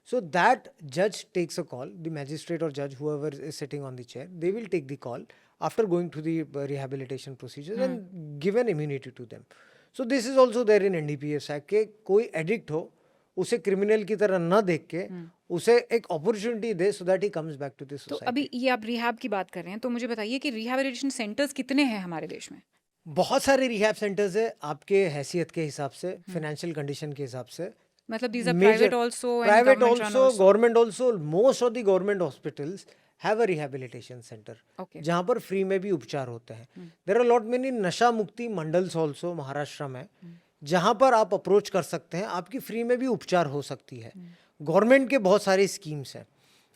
So that judge takes a call, the magistrate or judge, whoever is sitting on the chair, they will take the call after going through the rehabilitation procedures and give an immunity to them. So this is also there in NDPS Act कि कोई addict हो, उसे criminal की तरह न देख के उसे एक opportunity they, so that he comes back to the तो society. अभी ये आप रिहैब की बात कर रहे हैं, तो मुझे बताइए कि रिहैबिलिटेशन सेंटर्स कितने हैं हमारे देश में? बहुत सारे रिहैब सेंटर्स है, आपके हैसियत के हिसाब से, फाइनेंशियल कंडीशन के हिसाब से. मतलब these are private also and private government run also, government also. Most of the government hospitals have a rehabilitation center, Okay. जहाँ पर फ्री में भी उपचार होते हैं. There are lot many नशा मुक्ति मंडल्स also महाराष्ट्र में, जहाँ पर आप अप्रोच कर सकते हैं, आपकी फ्री में भी उपचार हो सकती है. गवर्नमेंट के बहुत सारी स्कीम्स हैं.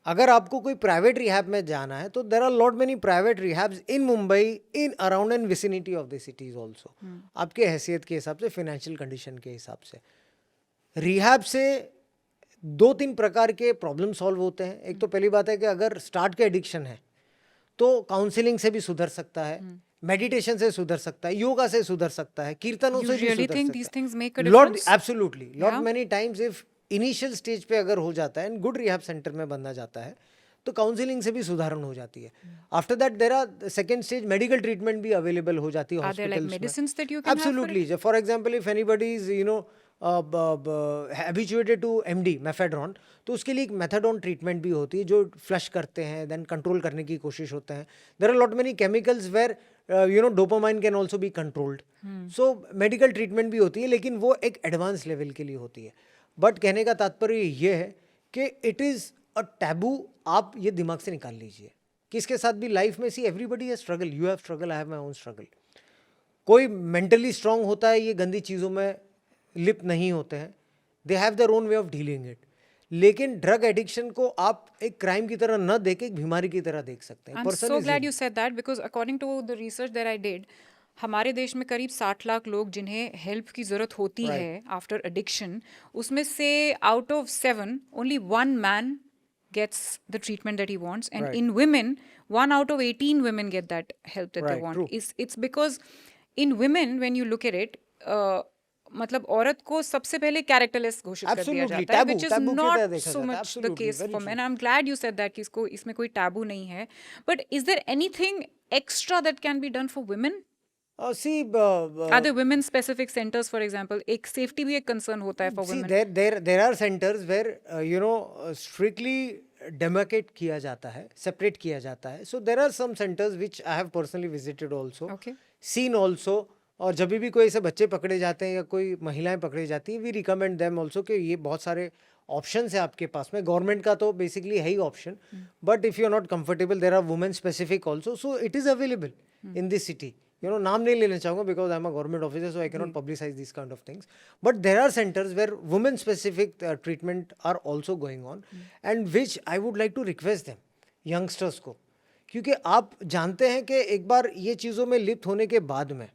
अगर आपको कोई प्राइवेट रिहैब में जाना है, तो there are lot many private rehabs in Mumbai, in around and vicinity of the cities also, आपके हैसियत के हिसाब से, फाइनेंशियल कंडीशन के हिसाब से. रिहैब से 2-3 प्रकार के प्रॉब्लम सॉल्व होते हैं। एक तो पहली बात है कि अगर स्टार्ट के एडिक्शन है तो काउंसलिंग से भी सुधर सकता है, मेडिटेशन से सुधर सकता है, योगा से सुधर सकता है, कीर्तनों You से भी really सुधर think सकता these है। things make a Lot difference? absolutely, lot Yeah. many times if initial stage पे अगर हो जाता है एंड गुड रिहैब सेंटर में बंदा जाता है तो काउंसलिंग से भी सुधारण हो जाती है। After that there are second stage medical treatment भी अवेलेबल हो जाती है Are there like हॉस्पिटल्स में। medicines that you can have for it? Absolutely. For example, if anybody is habituated to MD mephedrone, तो उसके लिए एक मेथाडोन ट्रीटमेंट भी होती है जो फ्लश करते हैं, देन कंट्रोल करने की कोशिश होते हैं। There are lot many chemicals where dopamine can also be controlled. So medical treatment भी होती है, लेकिन वो एक एडवांस लेवल के लिए होती है। बट कहने का तात्पर्य ये है कि इट इज़ अ टैबू। आप ये दिमाग से निकाल लीजिए कि इसके साथ भी लाइफ में see everybody has struggle, you have struggle, I have my own struggle. कोई मेंटली स्ट्रांग होता है, ये गंदी चीज़ों में लिप्त नहीं होते हैं, they have their own way of dealing it. लेकिन ड्रग एडिक्शन को आप एक क्राइम की तरह न देख, एक बीमारी की तरह देख सकते हैं। I'm so glad you said that because according to the research that I did, हमारे देश में करीब 60 लाख लोग जिन्हें हेल्प की ज़रूरत होती है आफ्टर एडिक्शन, उसमें से out of 7 only 1 man gets the treatment that he wants, and Right. in women 1 out of 18 women get that help that they Right, want. true. It's because in women when you look at it, मतलब औरत को सबसे पहले characterless घोषित कर दिया Absolutely, जाता है, taboo, which is taboo की तरह not देखा so जाता है, much the absolutely, case very for true. men. I'm glad you said that कि इसको इसमें कोई taboo नहीं है. But is there anything extra that can be done for women? Are there women specific centers, for example? एक safety भी एक concern होता है for See, women. there are centers where strictly demarcate किया जाता है, separate किया जाता है. So there are some centers which I have personally visited also, Okay. seen also. और जब भी कोई ऐसे बच्चे पकड़े जाते हैं या कोई महिलाएं पकड़ी जाती हैं, वी रिकमेंड देम ऑल्सो कि ये बहुत सारे ऑप्शंस है आपके पास में। गवर्नमेंट का तो बेसिकली है ही option, but if you are not comfortable there are women specific also, so it is available in this city. नाम नहीं लेना चाहूँगा because I am a government officer, so I can not publicise this kind of things, but there are centres where women specific treatment are also going on, and which I would like to request them youngsters को, क्योंकि आप जानते हैं कि एक बार ये चीज़ों में लिप्त होने के बाद में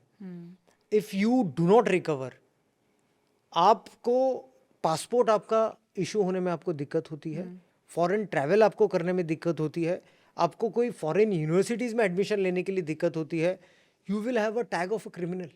if you do not recover, आपको पासपोर्ट आपका इशू होने में आपको दिक्कत होती है, फॉरेन ट्रैवल आपको करने में दिक्कत होती है, आपको कोई फॉरेन यूनिवर्सिटीज़ में एडमिशन लेने के लिए दिक्कत होती है, you will have a tag of a criminal,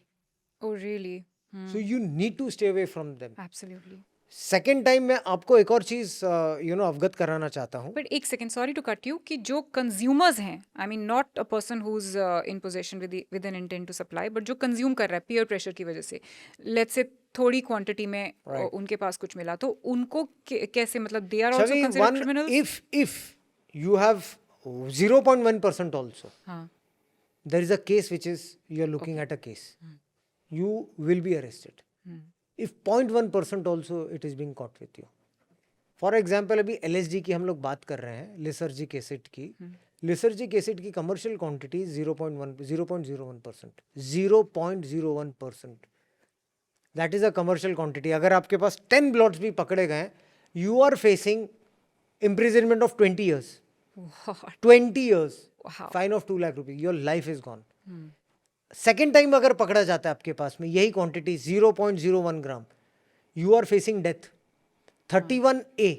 Oh, really? So you need to stay away from them. Absolutely. Second time मैं आपको एक और चीज़ अवगत कराना चाहता हूँ। बट एक second, sorry to cut you, कि जो कंज्यूमर्स हैं, I mean not a person who is in position with an intent to supply, but जो कंज्यूम कर रहा है पीयर प्रेशर की वजह से, लेट्स से थोड़ी क्वांटिटी में उनके पास कुछ मिला, तो उनको कैसे, मतलब they are also considered criminals? if you have 0.1% also, हाँ, there is a case which is you are looking at a case, you will be arrested. If 0.1% also it is being caught with you. For example, अभी LSD की हम लोग बात कर रहे हैं, lysergic acid की। लिसर्जिक एसिड की commercial quantity 0.01%, 0.01%, that is a commercial quantity. अगर आपके पास 10 ब्लॉट्स भी पकड़े गए, you are facing imprisonment of 20 years. 20 years. Wow. Fine of 2 lakh rupees. Your life is gone. Second time अगर पकड़ा जाता है आपके पास में यही quantity 0.01 gram, you are facing death. 31A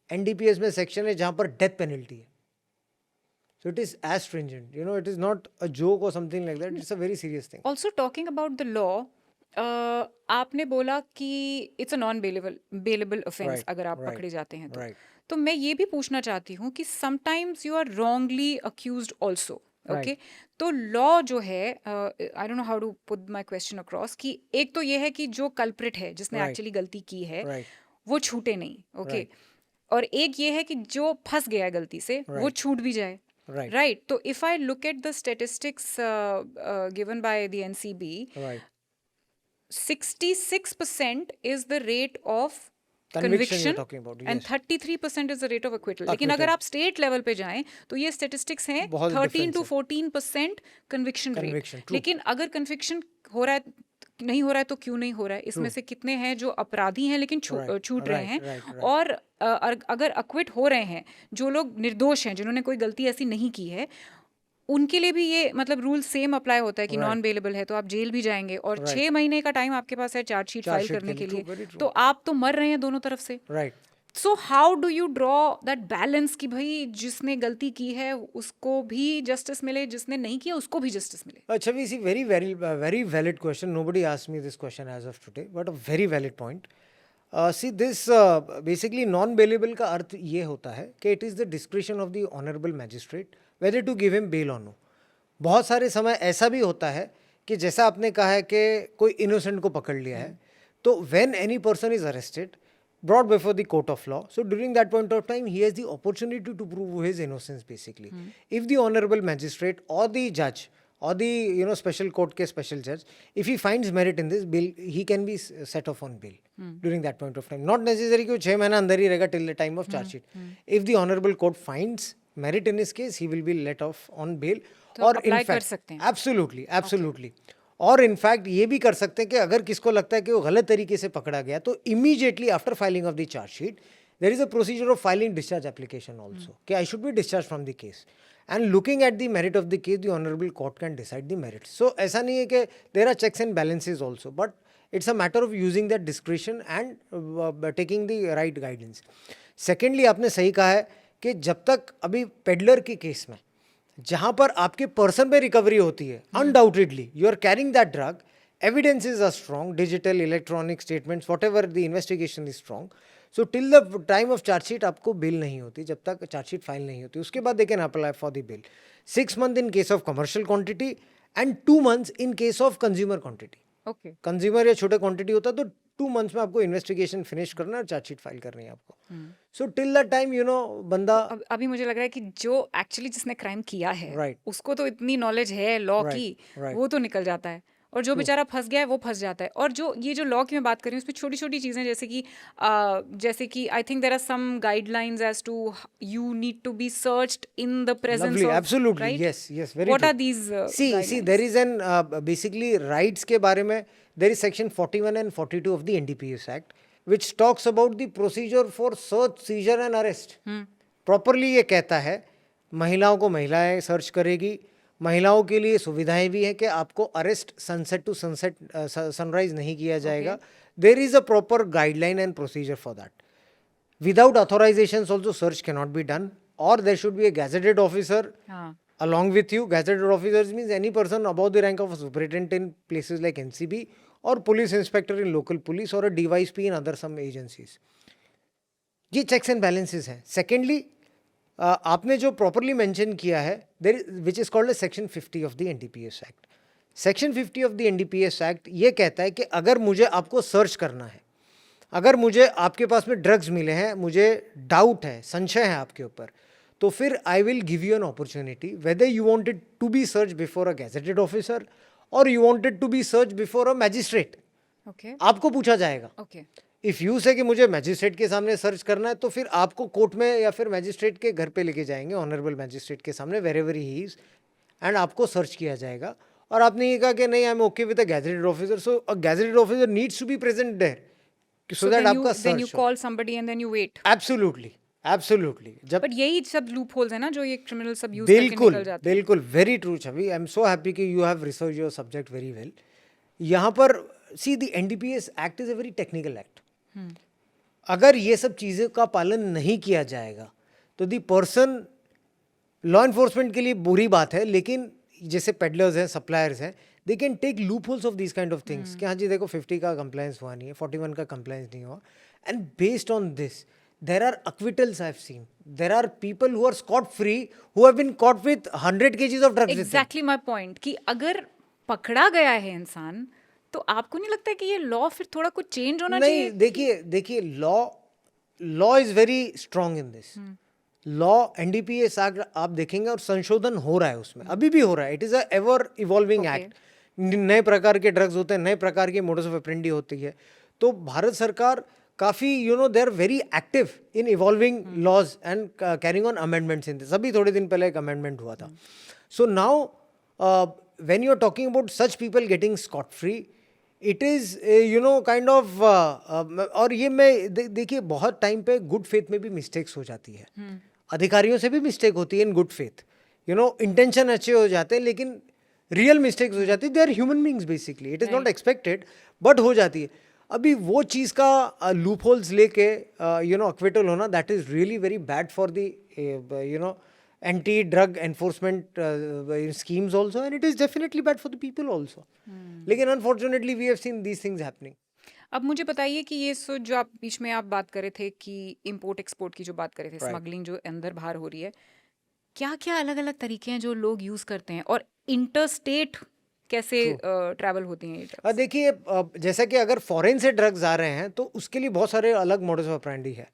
NDPS में सेक्शन है जहां पर डेथ पेनल्टी है। So it is as stringent, it is not a joke or something like that, it's a very serious thing. Also talking about the law, आपने बोला कि it's a non bailable offence Right, अगर आप right, पकड़े जाते हैं तो। right. तो मैं ये भी पूछना चाहती हूँ कि sometimes you are wrongly accused also, okay? तो लॉ जो है, I don't know how to put my question across, कि एक तो ये है कि जो कल्प्रिट है, जिसने Right. एक्चुअली गलती की है, Right. वो छूटे नहीं, ओके? Right. और एक ये है कि जो फंस गया है गलती से, वो Right. छूट भी जाए, Right. राइट? तो if I look at the statistics given by the NCB, Right. 66% is the rate of Conviction you're conviction talking about, and yes. 33% is the rate of acquittal. लेकिन Acquittal. अगर आप state level पे जाएं तो ये statistics हैं बहुत 13 to difference 14% conviction rate. Conviction, true. लेकिन अगर conviction हो रहा है, नहीं हो रहा है, तो क्यों नहीं हो रहा है? इसमें से कितने हैं जो अपराधी हैं लेकिन Right, छूट रहे right, हैं, right, right. और अगर अक्विट हो रहे हैं जो लोग निर्दोष हैं, जिन्होंने कोई गलती ऐसी नहीं की है, उनके लिए भी ये मतलब रूल सेम अप्लाई होता है कि नॉन बेलेबल है तो आप जेल भी जाएंगे और 6 महीने का टाइम आपके पास है चार्जशीट फाइल Charge sheet करने के के लिए, लिए, true, very true. तो आप तो मर रहे हैं दोनों तरफ से. Right. So how do you draw that balance कि भाई जिसने गलती की है उसको भी जस्टिस मिले, जिसने नहीं किया उसको भी जस्टिस मिले. अच्छा, we see very valid question. Nobody asked me this question as of today, but a very valid point. See this basically non-bailable का अर्थ ये होता है कि it is the discretion of the honorable magistrate whether to give him bail or no. बहुत सारे समय ऐसा भी होता है कि जैसा आपने कहा है कि कोई इनोसेंट को पकड़ लिया है, तो when any person is arrested, brought before the court of law, so during that point of time he has the opportunity to prove his innocence basically. If the honorable magistrate or the judge or the special court के special judge, if he finds merit in this bill, he can be set off on bail during that point of time. Not necessary कि वो 6 महीना अंदर ही रहेगा till the time of charge sheet. If the honorable court finds merit in his case, he will be let off on bail. तो और apply in कर fact, सकते हैं. absolutely. और इनफैक्ट ये भी कर सकते हैं कि अगर किसको लगता है कि वो गलत तरीके से पकड़ा गया तो immediately after filing of the chargesheet there is a procedure of filing discharge application also कि I should be discharge from the case and looking at the merit of the case the honourable court can decide the merit. So ऐसा नहीं है कि there are checks and balances also, but it's a matter of using that discretion and taking the right guidance. Secondly, आपने सही कहा है कि जब तक अभी पेडलर के केस में जहां पर आपके पर्सन पे रिकवरी होती है, undoubtedly you are carrying that drug, evidences are strong, digital electronic statements, whatever the investigation is strong. So till the time of chargesheet आपको बिल नहीं होती, जब तक चार्जशीट फाइल नहीं होती. उसके बाद they can apply for the bill. 6 months in case of commercial quantity and 2 months in case of consumer quantity. Okay. Consumer या छोटे क्वांटिटी होता है तो 2 months में आपको इन्वेस्टिगेशन फिनिश करना है और चार्जशीट फाइल करनी है आपको. सो टिल द टाइम बंदा अभी मुझे लग रहा है कि जो एक्चुअली जिसने क्राइम किया है Right. उसको तो इतनी नॉलेज है लॉ Right, की, right. वो तो निकल जाता है, और जो बेचारा फंस गया है वो फंस जाता है. और जो लॉ की मैं बात कर रही हूँ उसमें छोटी छोटी चीज़ें जैसे कि I think there are some guidelines as to you need to be searched in the presence Lovely, of, absolutely, right? yes, very What true. are these See, there is an basically rights के बारे में there is section 41 and 42 of the NDPS Act, which talks about the procedure for search, seizure and arrest. Properly ये कहता है महिलाओं को महिलाएं search करेगी, महिलाओं के लिए सुविधाएं भी हैं कि आपको arrest sunset to sunset sunrise नहीं किया जाएगा. There is a proper guideline and procedure for that. Without authorizations also search cannot be done, or there should be a gazetted officer along with you. Gazetted officers means any person above the rank of a superintendent in places like NCB or police inspector in local police or a DYSP in other some agencies. ये checks and balances हैं. Secondly, आपने जो properly mention किया है which is called as section 50 of the NDPS Act. Section 50 of the NDPS Act ये कहता है कि अगर मुझे आपको सर्च करना है, अगर मुझे आपके पास में ड्रग्स मिले हैं, मुझे डाउट है, संशय है आपके ऊपर, तो फिर I will give you an opportunity whether you wanted to be search before a gazetted officer और you wanted to be search before a magistrate. Okay. आपको पूछा जाएगा. ओके. इफ़ यू से कि मुझे मैजिस्ट्रेट के सामने सर्च करना है, तो फिर आपको कोर्ट में या फिर मैजिस्ट्रेट के घर पे लेके जाएंगे, ऑनरेबल मैजिस्ट्रेट के सामने वेरेवर ही इज, एंड आपको सर्च किया जाएगा. और आपने ये कहा कि नहीं, I am okay with a gazetted officer, so a gazetted officer needs to be present there so that आपका then you search हो. call somebody and then you wait. Absolutely. जब बट यही सब लूप होल्स है ना जो ये criminal सब यूज करके निकल जाते हैं. बिल्कुल very true Chhavi. I am so happy कि you have research your subject very well. यहाँ पर see the NDPS act is a very technical act. अगर ये सब चीज़ों का पालन नहीं किया जाएगा तो द पर्सन, लॉ इन्फोर्समेंट के लिए बुरी बात है, लेकिन जैसे पेडलर्स हैं, सप्लायर्स हैं, they can take loopholes of this kind of things कि हाँ जी देखो 50 का कंप्लायंस हुआ नहीं है, 41 का कंप्लायंस नहीं हुआ, and based on this there are acquittals I have seen. There are people who are scot free who have been caught with 100 kgs of drugs. Exactly my point कि अगर पकड़ा गया है इंसान तो आपको नहीं लगता है कि ये लॉ फिर थोड़ा कुछ चेंज होना चाहिए? नहीं, देखिए law is very strong in this. Law NDPS act आप देखेंगे और संशोधन हो रहा है उसमें, अभी भी हो रहा है. It is a ever evolving act. नए प्रकार के ड्रग्स होते हैं, नए प्रकार के मोडस ऑफ ऑपरेंडी होती है. तो भारत सरकार काफ़ी they are very active in evolving laws and carrying on amendments in this. अभी थोड़े दिन पहले एक अमेंडमेंट हुआ था. So now when you are talking about such people getting scot free, it is kind of और ये मैं देखिए बहुत टाइम पे गुड फेथ में भी मिस्टेक्स हो जाती है. अधिकारियों से भी मिस्टेक होती है इन गुड फेथ इंटेंशन अच्छे हो जाते हैं लेकिन रियल मिस्टेक्स हो जाती है. They are human beings basically. It is not expected but हो जाती है. अभी वो चीज़ का लूप होल्स लेके अक्विटल होना, that is really very bad for the anti drug enforcement schemes also, and it is definitely bad for the people also. लेकिन unfortunately we have seen these things happening. अब मुझे बताइए कि ये जो आप बीच में आप बात कर रहे थे कि इंपोर्ट एक्सपोर्ट की जो बात कर रहे थे, Right. स्मगलिंग जो अंदर बाहर हो रही है, क्या क्या अलग अलग तरीके हैं जो लोग यूज करते हैं और इंटरस्टेट कैसे ट्रैवल होती हैं ये drugs? देखिए, जैसा कि अगर फॉरेन से ड्रग्स आ रहे हैं तो उसके लिए बहुत सारे अलग मॉडल्स ऑफ ऑपरेंडी है.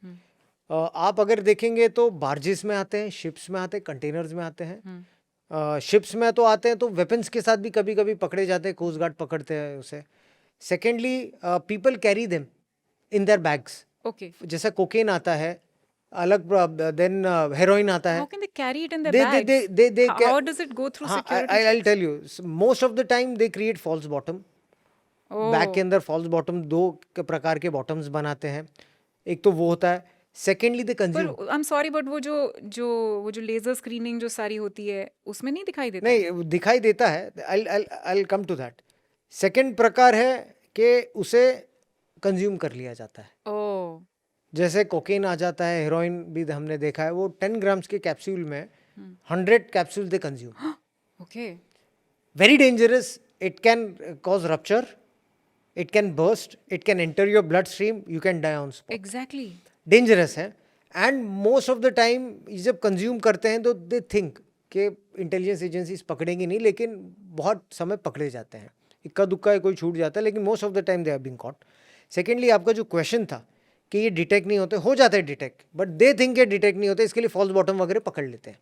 आप अगर देखेंगे तो बार्जेस में आते हैं, शिप्स में आते हैं, कंटेनर्स में आते हैं. शिप्स में तो आते हैं तो वेपन्स के साथ भी कभी कभी पकड़े जाते हैं, कोस्ट गार्ड पकड़ते हैं उसे. Secondly, people carry them in their bags. Okay, जैसा कोकेन आता है अलग, देन हेरोइन आता है. How can they carry it in their they how does it go through security? I'll tell you, most of the time they create false bottom. Bag के अंदर false bottom, 2 प्रकार के bottoms बनाते हैं. एक तो वो होता है. Secondly the consume. पर आई एम सॉरी बट वो जो लेजर स्क्रीनिंग जो सारी होती है उसमें नहीं दिखाई देता? नहीं, दिखाई देता है. I'll come to that. Second प्रकार है कि उसे कंज्यूम कर लिया जाता है. ओह, जैसे कोकेन आ जाता है, हेरोइन भी हमने देखा है, वो 10 ग्राम्स के कैप्सूल में 100 capsule they consume. Okay, Very dangerous. It can cause rupture. It can burst. It can enter your bloodstream. You can die on spot. Exactly. Dangerous है. And most of the time जब consume करते हैं तो they think कि intelligence agencies पकड़ेंगी नहीं, लेकिन बहुत समय पकड़े जाते हैं. इक्का दुक्का कोई छूट जाता है, लेकिन most of the time they are being caught. Secondly, आपका जो क्वेश्चन था कि ये डिटेक्ट नहीं होते, हो जाते हैं डिटेक्ट, बट दे थिंक ये डिटेक्ट नहीं होते, इसके लिए फॉल्स बॉटम वगैरह पकड़ लेते हैं.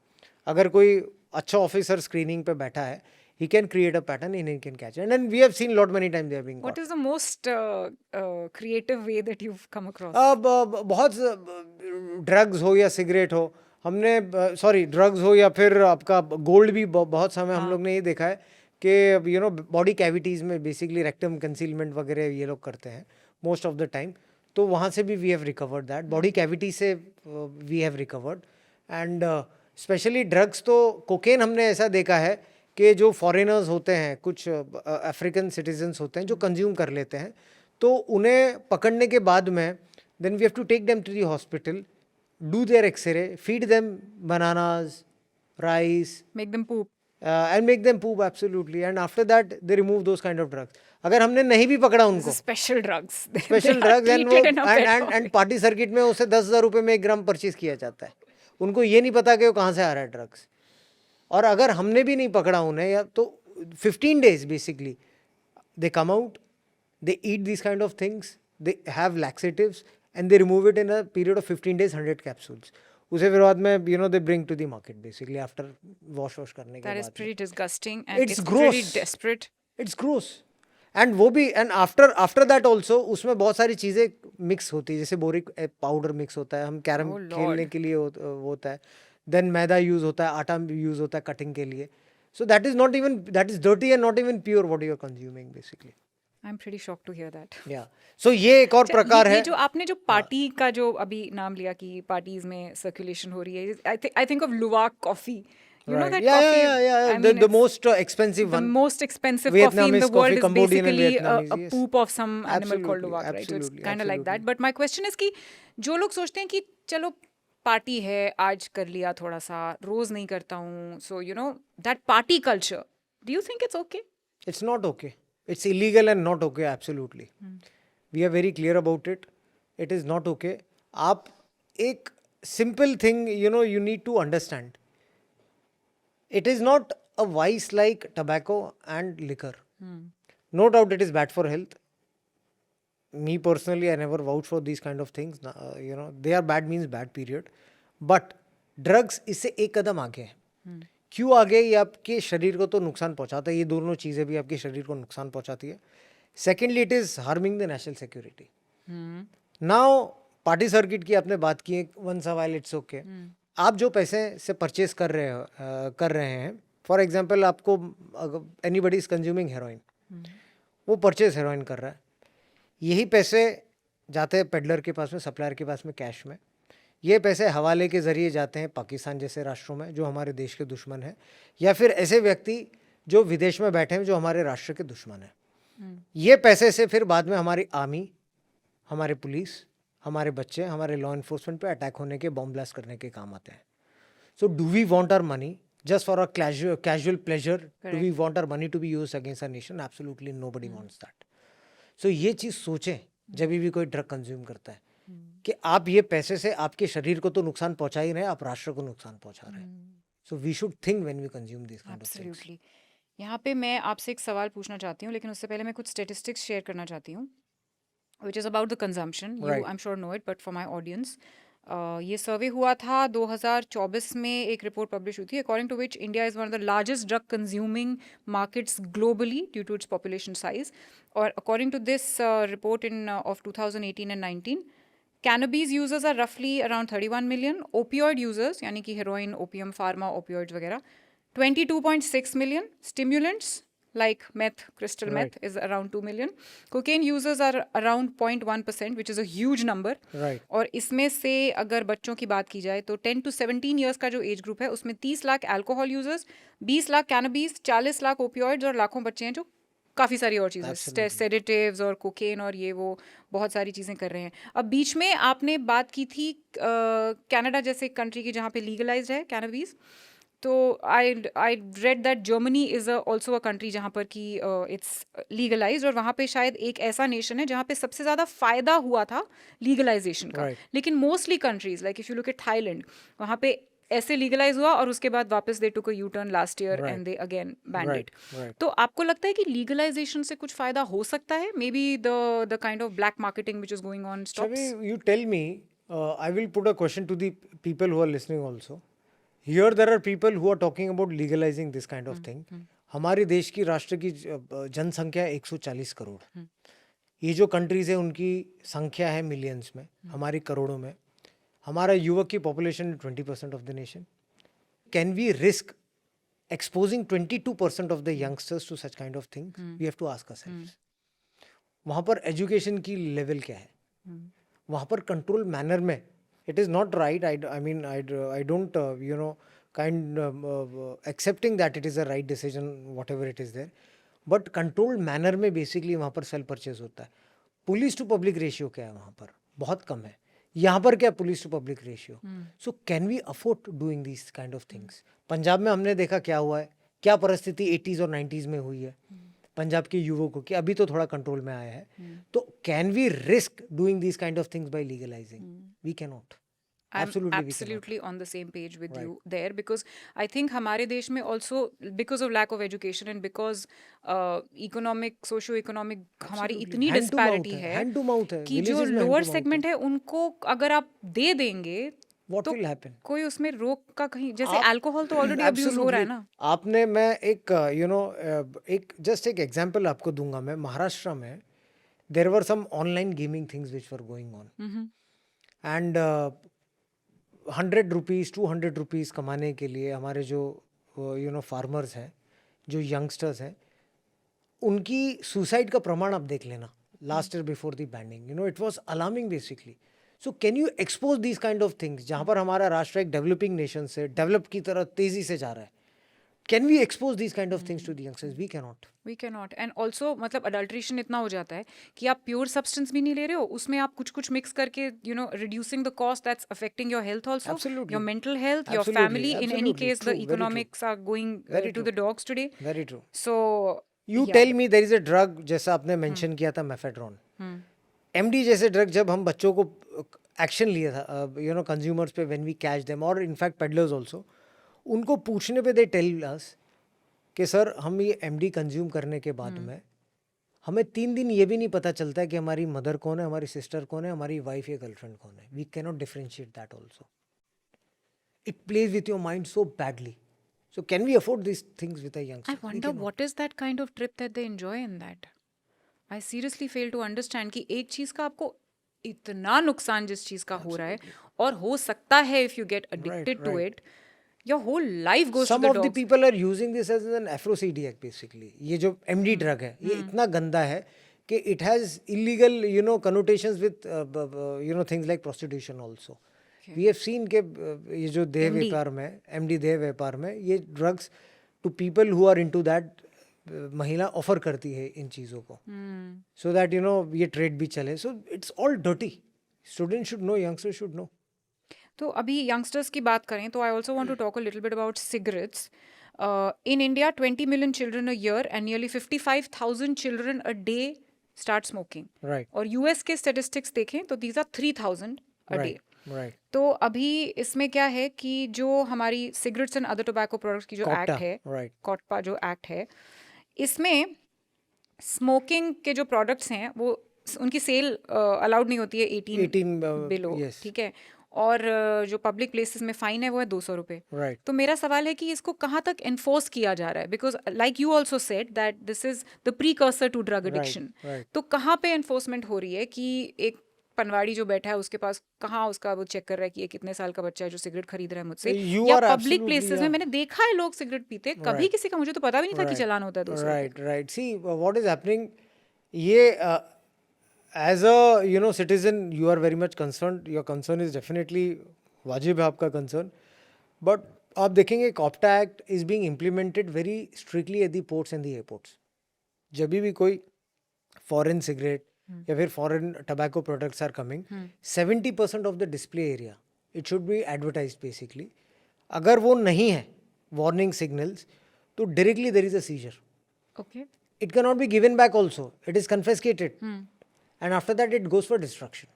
अगर कोई अच्छा ऑफिसर स्क्रीनिंग पे बैठा है, he can create a pattern and he can catch it. And then we have seen lot many times they are being caught. What is the most creative way that you've come across? बहुत drugs हो या cigarette हो, हमने sorry drugs हो या फिर आपका gold भी बहुत समय हम लोग ने ये देखा है कि बॉडी कैविटीज़ में बेसिकली रेक्टम कंसीलमेंट वगैरह ये लोग करते हैं मोस्ट ऑफ द टाइम. तो वहाँ से भी we have recovered that. Body cavity से we have recovered. And specially drugs तो कोकेन हमने ऐसा देखा है कि जो फॉरेनर्स होते हैं, कुछ अफ्रीकन सिटीजन्स होते हैं जो कंज्यूम कर लेते हैं, तो उन्हें पकड़ने के बाद में then we have to take them to the hospital, do their x ray, feed them bananas, rice, Make them poop. And make them poop. Absolutely. And after that they remove those kind of drugs. अगर हमने नहीं भी पकड़ा This उनको, is special drugs. Special They are drugs, treated in a pet and party circuit में उसे 10,000 रुपये में 1 ग्राम परचेज किया जाता है. उनको ये नहीं पता कि वो कहाँ से आ रहा है ड्रग्स. और अगर हमने भी नहीं पकड़ा उन्हें, या तो 15 days basically they come out, they eat this kind of things, they have laxatives and they remove it in a period of 15 days 100 capsules. उसे फिर बाद में दे bring to the market basically after wash करने के That is बाद. pretty disgusting and It's it's gross. pretty desperate. It's gross. And वो भी, एंड आफ्टर दैट ऑल्सो उसमें बहुत सारी चीज़ें मिक्स होती है. जैसे बोरिक पाउडर मिक्स होता है, हम कैरम Oh, Lord. खेलने के लिए वो होता है. देन मैदा यूज़ होता है, आटा यूज़ होता है कटिंग के लिए. So that is not even, that is dirty and not even pure what you are consuming basically. I'm pretty shocked to hear that. या सो ये एक और अच्छा, प्रकार ये है. जो आपने जो पार्टी का जो अभी नाम लिया कि पार्टीज में सर्कुलेशन हो रही है, I think of लुवाक coffee. You know that yeah, coffee? yeah, yeah. I mean, The it's most expensive the one. most expensive coffee in Vietnamese the world coffee, is Cambodian and basically Vietnamese, a yes. poop of some animal called Absolutely, luwak, right? So it's absolutely, kind of like that. absolutely. But my question is कि जो लोग सोचते हैं कि चलो party है, आज कर लिया थोड़ा सा, रोज नहीं करता हूँ, so that party culture, do you think it's okay? It's not okay. It's illegal and not okay, absolutely. We are very clear about it. It is not okay. आप एक simple thing, you need to understand. It is not a vice like tobacco and liquor. No doubt it is bad for health. Me personally, I never vouch for these kind of things. They are bad means bad, period. But drugs इससे एक कदम आगे है. क्यों आगे? ये आपके शरीर को तो नुकसान पहुंचाता है. ये दोनों चीज़ें भी आपके शरीर को नुकसान पहुंचाती है. Secondly, it is harming the national security. Now party circuit की आपने बात की, once a while it's okay. आप जो पैसे से परचेज कर रहे हैं, फॉर एग्जांपल आपको एनीबडी इज कंज्यूमिंग हेरोइन, वो परचेज हेरोइन कर रहा है, यही पैसे जाते हैं पेडलर के पास में, सप्लायर के पास में कैश में. ये पैसे हवाले के ज़रिए जाते हैं पाकिस्तान जैसे राष्ट्रों में जो हमारे देश के दुश्मन हैं, या फिर ऐसे व्यक्ति जो विदेश में बैठे हैं जो हमारे राष्ट्र के दुश्मन हैं। ये पैसे से फिर बाद में हमारी आर्मी, हमारे पुलिस, हमारे बच्चे, हमारे लॉ इन्फोर्समेंट पे अटैक होने के, बॉम्ब ब्लास्ट करने के काम आते हैं। So do we want our money just for a casual pleasure? Correct. Do we want our money to be used against our nation? Absolutely nobody wants that. So ये चीज़ सोचें जब भी कोई ड्रग कंज्यूम करता है कि आप ये पैसे से आपके शरीर को तो नुकसान पहुंचा ही रहे हैं, आप राष्ट्र को नुकसान पहुंचा रहे हैं। So we should think when we consume this kind of things. Absolutely. यहाँ पे मैं आपसे एक सवाल पूछना चाहती हूँ, लेकिन उससे पहले मैं कुछ स्टेटिस्टिक्स शेयर करना चाहती हूँ, which is about the consumption. You Right. I am sure know it, but for my audience, ये सर्वे हुआ था 2024 में, एक रिपोर्ट पब्लिश हुई थी, according to which India is one of the largest drug consuming markets globally due to its population size. और according to this report in of 2018 and 19, cannabis users are roughly around 31 million, opioid users यानी कि heroin, opium, pharma, opioids वगैरह 22.6 million, stimulants like meth, crystal meth is around 2 million, cocaine users are around 0.1%, which is a huge number. Right. और इसमें से अगर बच्चों की बात की जाए तो 10 to 17 years का जो एज ग्रुप है उसमें 30 lakh alcohol users, 20 lakh cannabis, 40 lakh opioids और लाखों बच्चे हैं जो काफ़ी सारी और चीज़ें, सेडेटिव्स और कोकेन और ये वो बहुत सारी चीज़ें कर रहे हैं। अब बीच में आपने बात की थी कनाडा जैसे कंट्री की जहाँ पे लीगलाइज्ड है कैनबीज, तो I read that Germany is also a country जहाँ पर कि इट्स लीगलाइज्ड, और वहाँ पे शायद एक ऐसा नेशन है जहाँ पे सबसे ज़्यादा फ़ायदा हुआ था लीगलाइजेशन का। Right. लेकिन mostly countries like if you look at Thailand, वहाँ पे ऐसे लीगलाइज हुआ और उसके बाद वापस they took a U turn last year and they again banned it. तो आपको लगता है कि लीगलाइजेशन से कुछ फ़ायदा हो सकता है? May be the kind of black marketing which is going on stops. Chavi, you tell me, I will put a question to the people who are listening also. Here there are people who are talking about legalizing this kind of thing. हमारे देश की राष्ट्र की जनसंख्या 140 करोड़। ये जो countries है उनकी संख्या है मिलियंस में, हमारी करोड़ों में। हमारा युवक की population 20% of the nation. Can we risk exposing 22% of the youngsters to such kind of things? We have to ask ourselves. वहाँ पर एजुकेशन की लेवल क्या है? वहाँ पर कंट्रोल मैनर में it is not right. I mean I don't you know kind accepting that it is a right decision whatever it is there, but control manner में basically वहाँ पर cell purchase होता है। Police to public ratio क्या है वहाँ पर? बहुत कम है। यहाँ पर क्या police to public ratio? So can we afford doing this kind of things? Punjab में हमने देखा क्या हुआ है, क्या परिस्थिति 80s और 90s में हुई है पंजाब के युवकों की। अभी तो थोड़ा कंट्रोल में आया है। तो can we risk doing this kind of things by legalising? We can not. I'm absolutely on the same page with you there, because I think हमारे देश में also because of lack of education and because economic, socio-economic हमारी इतनी disparity है कि जो lower segment है उनको अगर आप दे देंगे What तो will happen? कोई उसमें रोक का कहीं, जैसे अल्कोहल तो ऑलरेडी अब्यूज हो रहा है ना। आपने, मैं एक एक जस्ट एक एग्जांपल आपको दूंगा मैं। महाराष्ट्र में there were some online gaming things which were going on and 100 rupees 200 rupees कमाने के लिए हमारे जो फार्मर्स हैं, जो यंगस्टर्स हैं, उनकी सुसाइड का प्रमाण आप देख लेना last year before the banning. It was alarming basically. So can you expose this kind of things जहाँ पर हमारा राष्ट्र एक डेवलपिंग नेशन से डेवलप की तरह तेजी से जा रहा है? Can we expose this kind of things to the youngsters? We can not. And also मतलब अडल्ट्रेशन इतना हो जाता है कि आप प्योर सब्सटेंस भी नहीं ले रहे हो, उसमें आप कुछ मिक्स करके reducing the cost, that's affecting your health also, your mental health, your family, in any case the economics are going to the dogs today. Very true. So you tell me, there is a drug जैसा आपने mention किया था mephedrone, MD जैसे drug, जब हम बच्चों को action लिया था कंज्यूमर्स पे, व्हेन वी कैच देम और इनफैक्ट पेडलर्स आल्सो, उनको पूछने पे दे टेल अस कि सर हम ये एमडी कंज्यूम करने के बाद में हमें 3 दिन ये भी नहीं पता चलता है कि हमारी मदर कौन है, हमारी सिस्टर कौन है, हमारी वाइफ या गर्लफ्रेंड कौन है। We can not differentiate that also. It plays with your mind so badly. So can we afford these things with a youngster? I wonder what is that kind of trip that they enjoy in that. I seriously fail to understand कि एक चीज़ का आपको इतना नुकसान जिस चीज़ का हो रहा है, और हो सकता है if you get addicted to it, your whole life goes to the dogs. Some of the people are using this as an aphrodisiac basically. ये जो MD drug है, ये इतना गंदा है कि it has illegal connotations with things like prostitution also. Okay. We have seen के ये जो देह MD. व्यापार में, एमडी देह व्यापार में, ये drugs to people who are into that, महिला ऑफर करती है इन चीज़ों को, सो दैट यू नो ये ट्रेड भी चले. So it's all dirty. Student should know, youngster should know. तो अभी यंगस्टर्स की बात करें तो I also want to talk a little bit about cigarettes. In India, 20 million children a year and nearly 55,000 children a day start smoking. Right. और US के statistics देखें तो these are 3,000 a day. Right. तो अभी इसमें क्या है कि जो हमारी cigarettes and other tobacco products की जो COPTA, एक्ट है, right. कॉटपा जो एक्ट है, इसमें स्मोकिंग के जो प्रोडक्ट्स हैं वो उनकी सेल अलाउड नहीं होती है 18 बिलो. yes. ठीक है. और जो पब्लिक प्लेसेस में फाइन है वो है 200 रुपये. Right. तो मेरा सवाल है कि इसको कहाँ तक एनफोर्स किया जा रहा है, because like you also said that this is the precursor to drug addiction. right. तो कहाँ पे एनफोर्समेंट हो रही है कि एक पनवाड़ी जो बैठा है उसके पास कहाँ उसका वो चेक कर रहा है कि ये कितने साल का बच्चा है जो सिगरेट खरीद रहा है मुझसे, You या are पब्लिक absolutely, प्लेसेस में yeah. मैंने देखा है लोग सिगरेट पीते, कभी Right. किसी का मुझे तो पता भी नहीं था कि Right. चलान होता है 200 रुपये. Right, right. See, what is happening, ये as a, you know, citizen, you are very much concerned. Your concern is definitely वाजिब है आपका concern. But आप देखेंगे कॉप्टा act is being implemented very strictly at the ports and the airports. जब भी कोई foreign cigarette या फिर foreign tobacco products are coming, 70% of the display area, it should be advertised basically. अगर वो नहीं है warning signals, तो directly there is a seizure. Okay. It cannot be given back also. It is confiscated. And after that, it goes for destruction.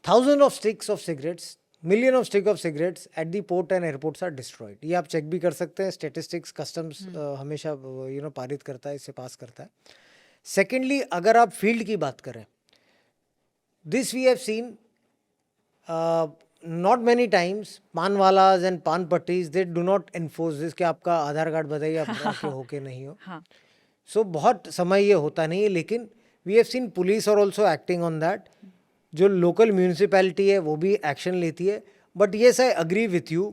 Thousands of sticks of cigarettes, million of sticks of cigarettes at the port and airports are destroyed. ये आप check भी कर सकते हैं. Statistics, customs हमेशा you know पारित करता है, इसे पास करता है. Secondly, अगर आप फील्ड की बात करें, this we have seen not many times. पानवालाज and पान पट्टीज, they do not enforce this कि आपका आधार कार्ड बताइए आप रखे हो के नहीं हो. हाँ. सो बहुत समय ये होता नहीं है, लेकिन वी हैव सीन पुलिस और ऑल्सो एक्टिंग ऑन दैट. जो लोकल म्यूनिसिपैलिटी है वो भी एक्शन लेती है. But yes, I agree with you,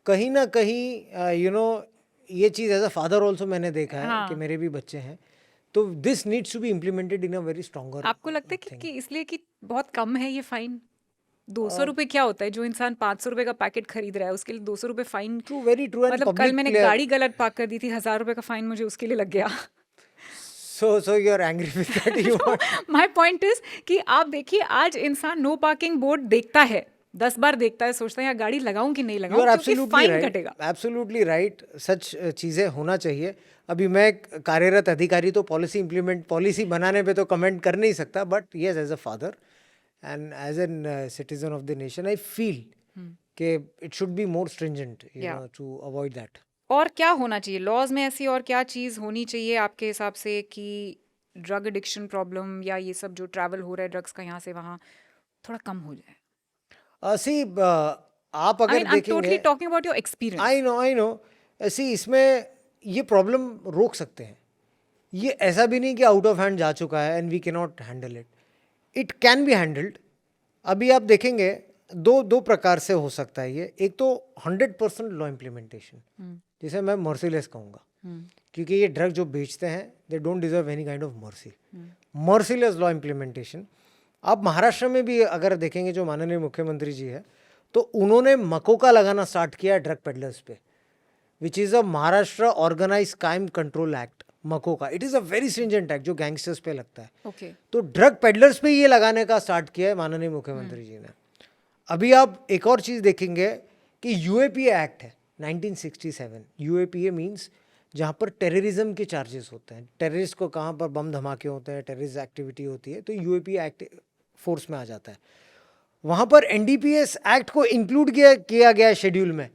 कहीं ना कहीं यू नो ये चीज़ एज अ फादर ऑल्सो मैंने देखा है कि मेरे भी बच्चे हैं, तो this needs to be implemented in a very stronger. आपको लगता है कि इसलिए कि बहुत कम है ये फाइन? 200 रुपए क्या होता है? जो इंसान 500 रुपए का पैकेट खरीद रहा है उसके लिए 200 रुपए फाइन. True, very true. मतलब कल मैंने गाड़ी गलत पार्क कर दी थी, 1000 रुपए का फाइन मुझे उसके लिए लग गया. So you are angry with that? You want? My point is कि आप देखिए आज इंसान नो पार्किंग बोर्ड देखता है, 10 बार देखता है, सोचता है यार गाड़ी लगाऊं कि नहीं You लगाऊं, are क्योंकि absolutely फाइन right. कटेगा. Absolutely right. सच चीज़ें होना चाहिए. अभी मैं कार्यरत अधिकारी तो पॉलिसी बनाने पे तो कमेंट कर नहीं सकता, but yes as a father and as an citizen of the nation I feel कि it should be more stringent you know to avoid that. और क्या होना चाहिए लॉज में ऐसी, और क्या चीज़ होनी चाहिए आपके हिसाब से कि ड्रग एडिक्शन प्रॉब्लम या ये सब जो ट्रैवल हो रहा है ड्रग्स का यहाँ से वहाँ थोड़ा कम हो जाए? सी आप अगर I'm totally देखेंगे, talking about your experience. I know see इसमें ये प्रॉब्लम रोक सकते हैं. ये ऐसा भी नहीं कि आउट ऑफ हैंड जा चुका है and we can not handle it. It can be handled. अभी आप देखेंगे दो प्रकार से हो सकता है ये. एक तो 100% लॉ इम्प्लीमेंटेशन, जिसे मैं मर्सीलेस कहूँगा, क्योंकि ये ड्रग जो बेचते हैं they don't deserve any kind of mercy. Merciless law implementation. आप महाराष्ट्र में भी अगर देखेंगे, जो माननीय मुख्यमंत्री जी है, तो उन्होंने मकोका लगाना स्टार्ट किया है ड्रग पेडलर्स पे, which is a Maharashtra organised crime control act. MCOCA, it is a very stringent act जो गैंगस्टर्स पे लगता है. Okay. तो ड्रग पेडलर्स पे ये लगाने का स्टार्ट किया है माननीय मुख्यमंत्री जी ने. अभी आप एक और चीज़ देखेंगे कि यूएपीए एक्ट है 1967. यूएपीए मीन्स जहाँ पर टेररिज्म के चार्जेस होते हैं, टेररिस्ट को कहाँ पर बम धमाके होते हैं, टेररिस्ट एक्टिविटी होती है, तो यूएपीए एक्ट फोर्स में आ जाता है. वहाँ पर एनडीपीएस एक्ट को इंक्लूड किया गया है शेड्यूल में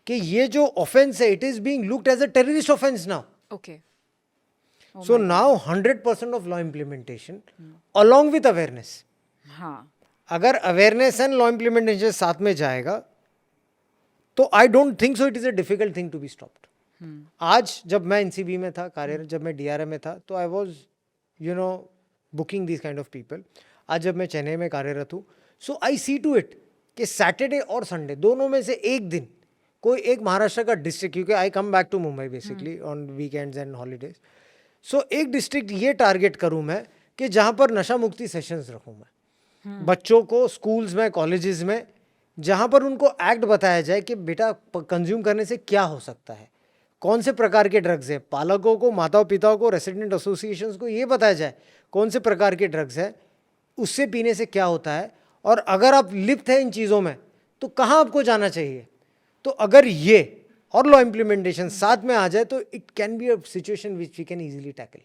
कि ये जो ऑफेंस है it is being looked as a terrorist offence now. Okay. So now 100% of law implementation along with awareness. हाँ. अगर अवेयरनेस एंड लॉ इम्प्लीमेंटेशन साथ में जाएगा तो I don't think so it is a difficult thing to be stopped. आज जब मैं NCB में था कार्यरत, जब मैं डीआरएम में था, तो I was you know booking this kind of people. आज जब मैं चेन्नई में कार्यरत हूँ, सो आई सी टू इट कि सैटरडे और संडे दोनों में से एक दिन कोई एक महाराष्ट्र का डिस्ट्रिक्ट, क्योंकि I come back to Mumbai basically on weekends and holidays, so एक डिस्ट्रिक्ट ये टारगेट करूँ मैं कि जहाँ पर नशा मुक्ति सेशंस रखूँ मैं. बच्चों को स्कूल्स में, कॉलेजेस में जहाँ पर उनको एक्ट बताया जाए कि बेटा कंज्यूम करने से क्या हो सकता है, कौन से प्रकार के ड्रग्स है, पालकों को, माताओं पिताओं को, रेसिडेंट एसोसिएशंस को ये बताया जाए कौन से प्रकार के ड्रग्स है, उससे पीने से क्या होता है, और अगर आप लिप्त हैं इन चीज़ों में तो कहाँ आपको जाना चाहिए। तो अगर ये और लॉ इम्प्लीमेंटेशन साथ में आ जाए तो it can be a situation which we can easily tackle.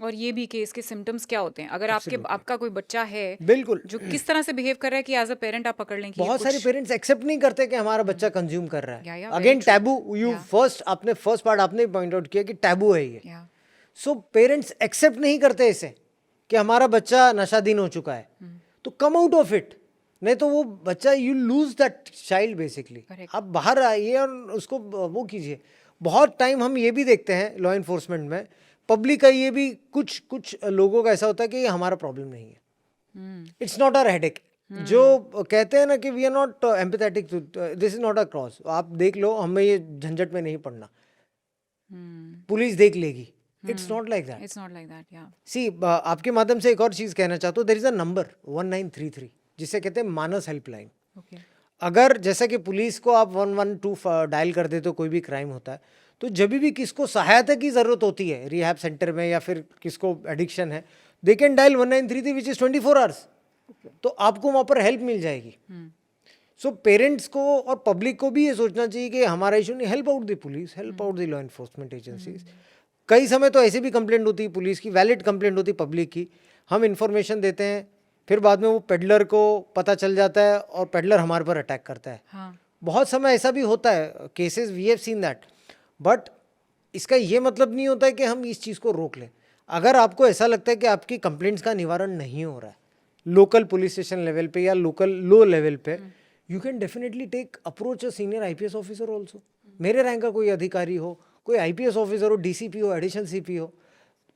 और ये भी कि इसके सिम्टम्स क्या होते हैं, अगर आपका कोई बच्चा है बिल्कुल जो किस तरह से बिहेव कर रहा है कि एज अ पेरेंट आप पकड़ लें कि ये बहुत सारे कुछ- पेरेंट्स एक्सेप्ट नहीं करते कि हमारा बच्चा कंज्यूम कर रहा Yeah, है। yeah, again very true. Taboo, you आपने फर्स्ट पार्ट आपने पॉइंट आउट किया कि टैबू है ये। Yeah. सो पेरेंट्स एक्सेप्ट नहीं करते इसे कि हमारा बच्चा नशाधीन हो चुका है, तो कम आउट ऑफ इट, नहीं तो वो बच्चा you lose that child basically. Correct. आप बाहर आइए और उसको वो कीजिए। बहुत टाइम हम ये भी देखते हैं लॉ इन्फोर्समेंट में, पब्लिक का ये भी कुछ लोगों का ऐसा होता है कि ये हमारा प्रॉब्लम नहीं है, इट्स नॉट आवर हेडेक। जो कहते हैं ना कि we are not empathetic, this is not a cross. आप देख लो, हमें ये झंझट में नहीं पड़ना, पुलिस देख लेगी, it's not like that. It's not like that, yeah. सी आपके माध्यम से एक और चीज़ कहना चाहता हूँ, देयर इज़ अ नंबर 1933 जिसे कहते हैं मानस हेल्पलाइन। Okay. अगर जैसा कि पुलिस को आप 112 डायल कर दे तो कोई भी क्राइम होता है, तो जब भी किसको सहायता की ज़रूरत होती है रिहैब सेंटर में या फिर किसको एडिक्शन है, they can dial 1933 which is 24 hours, तो आपको वहाँ पर हेल्प मिल जाएगी। सो पेरेंट्स को और पब्लिक को भी ये सोचना चाहिए कि हमारा इशू नहीं, help out the police, help out the law enforcement agencies. कई समय तो ऐसे भी कंप्लेंट होती है पुलिस की, वैलिड कंप्लेंट होती है पब्लिक की, हम इन्फॉर्मेशन देते हैं, फिर बाद में वो पेडलर को पता चल जाता है और पेडलर हमारे पर अटैक करता है। हाँ. बहुत समय ऐसा भी होता है, cases we have seen that. But इसका ये मतलब नहीं होता है कि हम इस चीज़ को रोक लें। अगर आपको ऐसा लगता है कि आपकी कंप्लेंट्स का निवारण नहीं हो रहा है लोकल पुलिस स्टेशन लेवल पे या लोकल लो लेवल पे, you can definitely take approach a senior IPS officer also. मेरे रैंक का कोई अधिकारी हो, कोई आईपीएस ऑफिसर हो, डीसीपी हो, एडिशनल सीपी हो,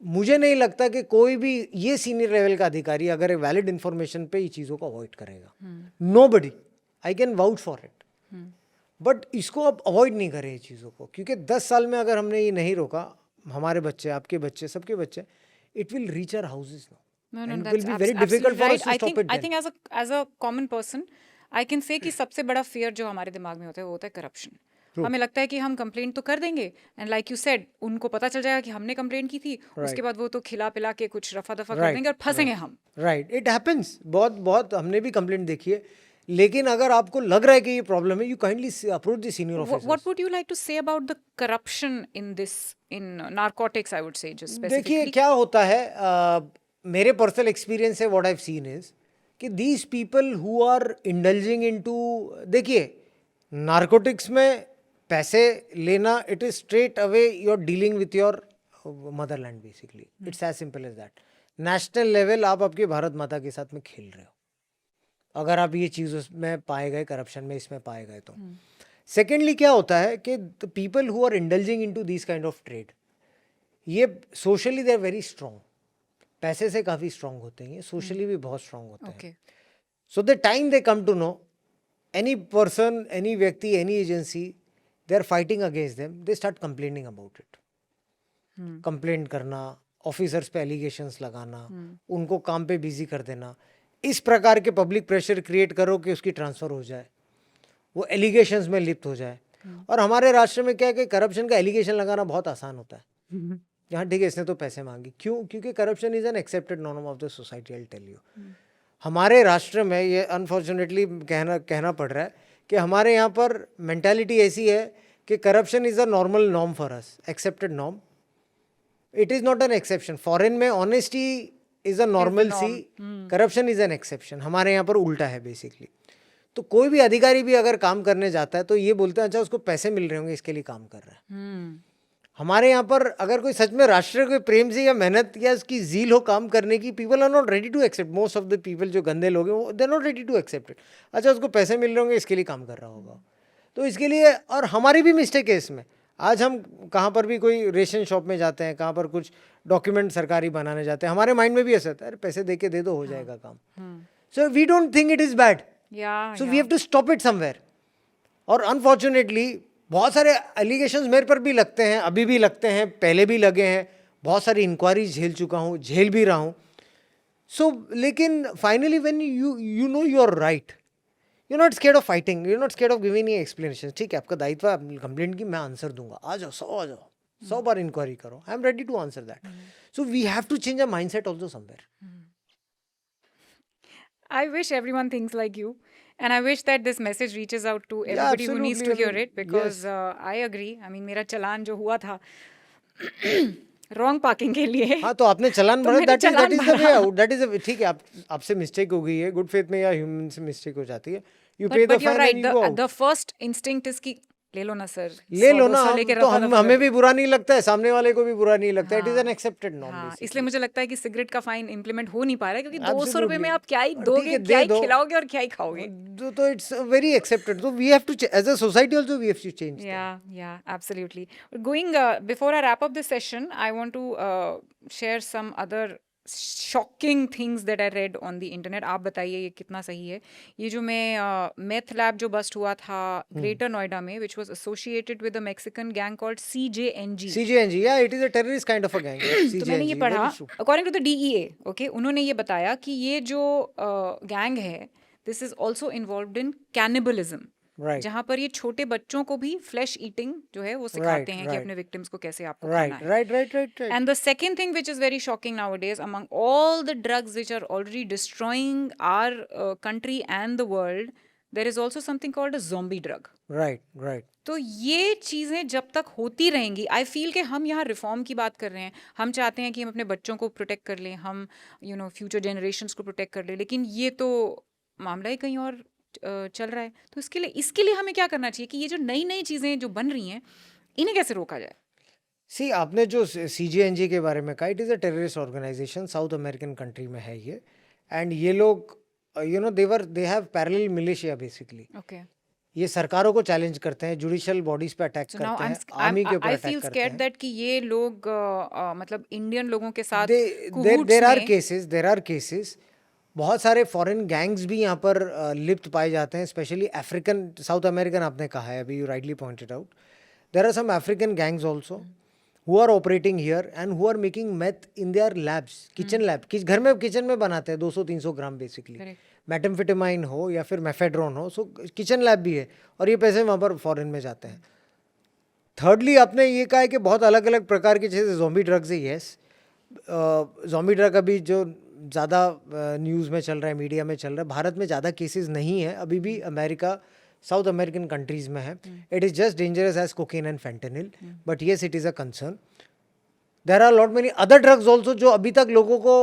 मुझे नहीं लगता कि कोई भी ये सीनियर लेवल का अधिकारी अगर एक वैलिड इन्फॉर्मेशन पे ये चीज़ों को अवॉइड करेगा। Nobody, I can vouch for it. But इसको अब अवॉइड नहीं करें ये चीज़ों को, क्योंकि 10 साल में अगर हमने ये नहीं रोका, हमारे बच्चे, आपके बच्चे, सबके बच्चे, it will reach our houses now. No, And it that's will be very absolutely difficult for right. us to stop it I then. think as a common person, I can say कि सबसे बड़ा fear जो हमारे दिमाग में होता है वो होता है corruption. हमें लगता है कि हम कंप्लेंट तो कर देंगे, एंड लाइक यू सेड, उनको पता चल जाएगा कि हमने कंप्लेंट की थी, उसके बाद वो तो खिला पिला के कुछ रफा दफा कर देंगे और फंसेंगे हम। राइट, इट हैपेंस, बहुत हमने भी कंप्लेंट देखी है। लेकिन अगर आपको लग रहा है कि ये प्रॉब्लम है, you kindly approach the senior officers. What would you like to say about the corruption in this, in narcotics, I would say, just specifically? देखिए क्या होता है, मेरे पर्सनल एक्सपीरियंस है, what I have seen is कि these people who are indulging into, देखिए narcotics में पैसे लेना, it is straight away you are dealing with your motherland basically, it's as simple as that. National level आप आपकी भारत माता के साथ में खेल रहे हो अगर आप ये चीज़ उसमें पाए गए, करप्शन में इसमें पाए गए तो। सेकेंडली क्या होता है कि the people who are indulging into this kind of trade, ये socially they are very strong, पैसे से काफ़ी स्ट्रॉन्ग होते हैं, ये सोशली भी बहुत स्ट्रॉन्ग होते हैं। Okay. So the time they come to know, any person, any व्यक्ति, any agency, they are fighting against them, they start complaining about it. Complaint करना, ऑफिसर्स पे एलिगेशंस लगाना, उनको काम पे बिजी कर देना, इस प्रकार के पब्लिक प्रेशर क्रिएट करो कि उसकी ट्रांसफ़र हो जाए, वो एलिगेशंस में लिप्त हो जाए। और हमारे राष्ट्र में क्या है कि करप्शन का एलिगेशन लगाना बहुत आसान होता है। यहाँ ठीक है, इसने तो पैसे मांगे, क्यों? क्योंकि corruption is an accepted norm of the society, I tell you. हमारे राष्ट्र में ये अनफॉर्चुनेटली कहना पड़ रहा है कि हमारे यहाँ पर मेंटालिटी ऐसी है कि corruption is a normal norm for us, accepted norm. It is not an exception. Foreign में honesty is a normal see, corruption is an exception. हमारे यहाँ पर उल्टा है बेसिकली। तो कोई भी अधिकारी भी अगर काम करने जाता है तो ये बोलते हैं अच्छा उसको पैसे मिल रहे होंगे इसके लिए काम कर रहा है। हमारे यहाँ पर अगर कोई सच में राष्ट्र के प्रेम से या मेहनत या उसकी जील हो काम करने की, people are not ready to accept. Most of the people जो गंदे लोग हैं, they are not ready to accept it. अच्छा उसको पैसे मिल रहे होंगे इसके लिए काम कर रहा होगा, तो इसके लिए। और हमारी भी मिस्टेक है इसमें। आज हम कहाँ पर भी कोई रेशन शॉप में जाते हैं, कहाँ पर कुछ डॉक्यूमेंट सरकारी बनाने जाते हैं, हमारे माइंड में भी ऐसा होता है अरे पैसे दे के दे दो, हो जाएगा काम। So we don't think it is bad, so we have to stop it somewhere. और अनफॉर्चुनेटली बहुत सारे एलिगेशंस मेरे पर भी लगते हैं, अभी भी लगते हैं, पहले भी लगे हैं, बहुत सारी इंक्वायरीज झेल चुका हूँ, झेल भी रहा हूँ। सो लेकिन finally when you know you are right, you not scared of fighting, you not scared of giving any explanation. ठीक है, आपका दायित्व है कंप्लेंट की, मैं आंसर दूंगा, आ जाओ 100 बार इंक्वायरी करो, I am ready to answer that. So we have to change a mindset also somewhere. I wish everyone thinks like you. And I wish that this message reaches out to everybody who needs to absolutely. I hear mean, it because I agree. I mean, मेरा चालान जो हुआ था wrong parking के लिए. हाँ, तो आपने चलान तो भरा, मैंने that is challan the way भरा. आउट, दैट इज ठीक है. आप आपसे मिस्टेक हो गई है, गुड फेथ में या ह्यूमन से मिस्टेक हो जाती है, यू पे the But you're fine right. And you go out. The first instinct is कि ले लो ना सर. ले लो 100-200 ना, लेके तो रफा दफा हमें कर भी बुरा नहीं लगता है, सामने वाले को भी बुरा नहीं लगता है. इट इज एन एक्सेप्टेड दो. नॉर्म. हाँ, इसलिए मुझे लगता है कि सिगरेट का फाइन इम्प्लीमेंट हो नहीं पा रहा है क्योंकि 200 रुपए में Absolutely. आप क्या ही ठीक दोगे, है, क्या दे ही दो. खिलाओगे और क्या ही खाओगे. तो इट्स वेरी एक्सेप्टेड. तो we have to as a society also we have to change. Yeah, absolutely. Going before I wrap up this session, I want to share some other shocking things that I read on the internet. आप बताइए ये कितना सही है. ये जो मैं meth lab जो बस्ट हुआ था ग्रेटर नोएडा में, which was associated with a Mexican gang called CJNG. CJNG, yeah, it is a terrorist kind of a gang. तो मैंने ये CJNG, पढ़ा, very true. According to the DEA, okay, उन्होंने ये बताया कि ये जो गैंग है, this is also involved in cannibalism. Right. जहाँ पर ये छोटे बच्चों को भी फ्लैश ईटिंग जो है वो सिखाते हैं कि right. अपने विक्टिम्स को कैसे आपको Right, खाना है. right. And the second thing which is very shocking nowadays, among all the drugs which are already destroying our country and the world, there is also something called a zombie drug. Right. तो ये चीज़ें जब तक होती रहेंगी, आई feel कि हम यहाँ रिफॉर्म की बात कर रहे हैं, हम चाहते हैं कि हम अपने बच्चों को प्रोटेक्ट कर लें, हम फ्यूचर जनरेशंस को प्रोटेक्ट कर लें, लेकिन ये तो मामला ही कहीं और चल रहा है. तो इसके लिए हमें क्या करना चाहिए कि ये जो नई नई चीज़ें जो बन रही हैं इन्हें कैसे रोका जाए. सी, आपने जो CJNG के बारे में कहा, it is a terrorist organisation, south American country में है ये. एंड ये लोग they have parallel militia basically. Okay. ये सरकारों को चैलेंज करते हैं, जुडिशियल बॉडीज पे अटैक So now करते हैं, आर्मी के ऊपर I अटैक feel करते scared हैं. that कि ये लोग मतलब इंडियन लोगों के साथ देर आर केसेस. बहुत सारे फॉरेन गैंग्स भी यहाँ पर लिप्त पाए जाते हैं, स्पेशली अफ्रीकन, साउथ अमेरिकन आपने कहा है अभी, you rightly pointed out. There are some African gangs also who are operating here and who are making meth in their labs, kitchen lab, घर में किचन में बनाते हैं 200-300 ग्राम बेसिकली. मेटाम्फेटामाइन हो या फिर मेफेड्रोन हो, सो किचन लैब भी है और ये पैसे वहाँ पर फॉरेन में जाते हैं. थर्डली आपने ये कहा है कि बहुत अलग अलग प्रकार की जैसे ज़ॉम्बी ड्रग्स है. येस, ज़ॉम्बी ड्रग अभी जो ज़्यादा न्यूज़ में चल रहा है, मीडिया में चल रहा है, भारत में ज़्यादा केसेस नहीं है अभी भी, अमेरिका, साउथ अमेरिकन कंट्रीज़ में है. It is just dangerous as cocaine and fentanyl, but yes it is a concern. There are lot many other drugs also जो अभी तक लोगों को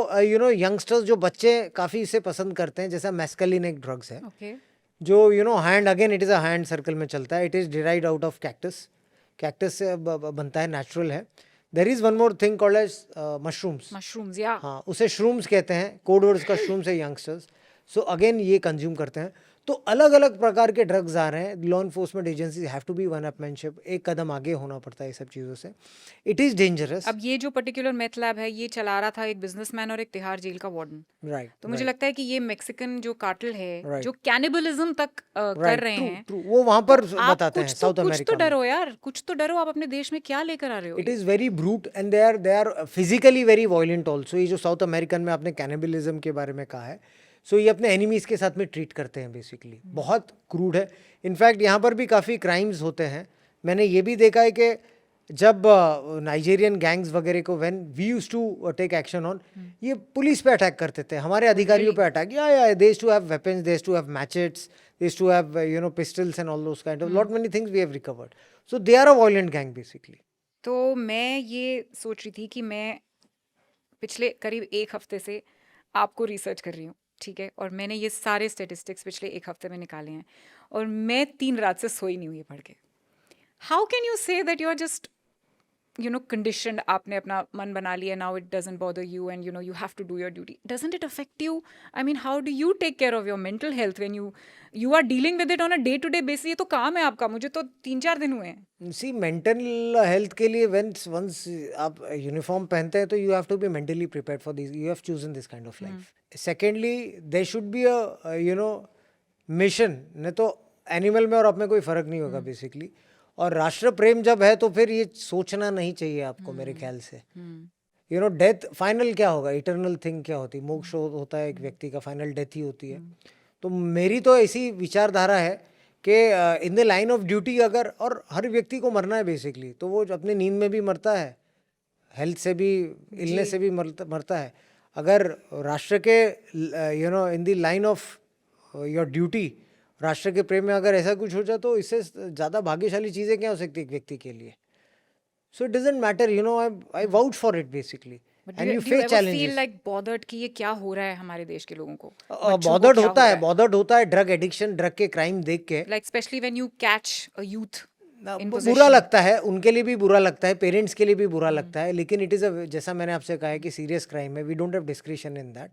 यंगस्टर्स, जो बच्चे काफ़ी इसे पसंद करते हैं, जैसा मैस्कलिन एक ड्रग्स है. ओके. जो hand, again it is a hand circle में चलता है. It is derived out of cactus से बनता है, नेचुरल है. There is one more thing called as mushrooms. या हाँ, उसे श्रूम्स कहते हैं, कोड वर्ड उसका श्रूम्स है, यंगस्टर्स. सो अगेन ये कंज्यूम करते हैं. तो अलग अलग प्रकार के ड्रग्स आ रहे हैं. Law enforcement agencies have to be one upmanship, एक कदम आगे होना पड़ता है ये सब चीज़ों से. It is dangerous. अब ये जो पर्टिकुलर मेथ लैब है ये चला रहा था एक बिजनेसमैन और एक तिहाड़ जेल का वार्डन. राइट. तो मुझे लगता है कि ये मेक्सिकन जो कार्टेल है Right. जो कैनिबलिज्म तक कर रहे हैं, ट्रू, वो वहाँ पर आप बताते हैं साउथ कुछ तो अमेरिका में. डरो यार, कुछ तो डरो. आप अपने देश में क्या लेकर आ रहे हो? It is very brute and they are physically very violent also. ये जो साउथ अमेरिकन में आपने कैनिबलिज्म के बारे में कहा है, सो ये अपने एनिमीज़ के साथ में ट्रीट करते हैं बेसिकली. बहुत क्रूड है. इनफैक्ट यहाँ पर भी काफ़ी क्राइम्स होते हैं. मैंने ये भी देखा है कि जब नाइजेरियन गैंग्स वगैरह को when we used to take action on, ये पुलिस पे अटैक करते थे, हमारे अधिकारियों पे अटैक. या they used to have weapons, they used to have machetes, they used to have pistols and all those kind of lot many things we have recovered. So they are a violent gang basically. तो मैं ये सोच रही थी कि मैं पिछले करीब एक हफ्ते से आपको रिसर्च कर रही हूँ, ठीक है, और मैंने ये सारे स्टेटिस्टिक्स पिछले एक हफ्ते में निकाले हैं और मैं 3 रात से सोई नहीं हुई है पढ़ के. How can you say that you are just conditioned, आपने अपना मन बना लिया, now it doesn't bother you and you have to do your duty. Doesn't it affect you? I mean, how do you take care of your mental health when you are dealing with it on a day to day basis? ये तो काम है आपका. मुझे तो 3-4 दिन हुए हैं. सी, मेंटल हेल्थ के लिए वंस आप यूनिफॉर्म पहनते हैं तो you have to be mentally prepared for this. You have chosen this kind of life. Secondly, there should be a mission. नहीं तो एनिमल में और आप में कोई फर्क नहीं होगा बेसिकली. और राष्ट्र प्रेम जब है तो फिर ये सोचना नहीं चाहिए आपको, मेरे ख्याल से. डेथ फाइनल क्या होगा, इटर्नल थिंग क्या होती है, मोक्ष होता है एक व्यक्ति का, फाइनल डेथ ही होती है. तो मेरी तो ऐसी विचारधारा है कि in the line of duty अगर, और हर व्यक्ति को मरना है बेसिकली, तो वो अपने नींद में भी मरता है, हेल्थ से भी, इलनेस से भी मरता है। अगर राष्ट्र के in the line of your duty, राष्ट्र के प्रेम में अगर ऐसा कुछ हो जाए तो इससे ज़्यादा भाग्यशाली चीज़ें क्या हो सकती है एक व्यक्ति के लिए। So it doesn't matter, I vouch for it basically. But and you do you face ever feel challenges. like bothered कि ये क्या हो रहा है हमारे देश के लोगों को? बॉदर्ड होता है, बॉदर्ड होता है ड्रग एडिक्शन, ड्रग के क्राइम देख के। Like especially when you catch a youth in बुरा possession. लगता है, उनके लिए भी बुरा लगता है, पेरेंट्स के लिए भी बुरा लगता है, लेकिन इट इज़ अ, जैसा मैंने आपसे कहा है कि सीरियस क्राइम है, we don't have discretion in that.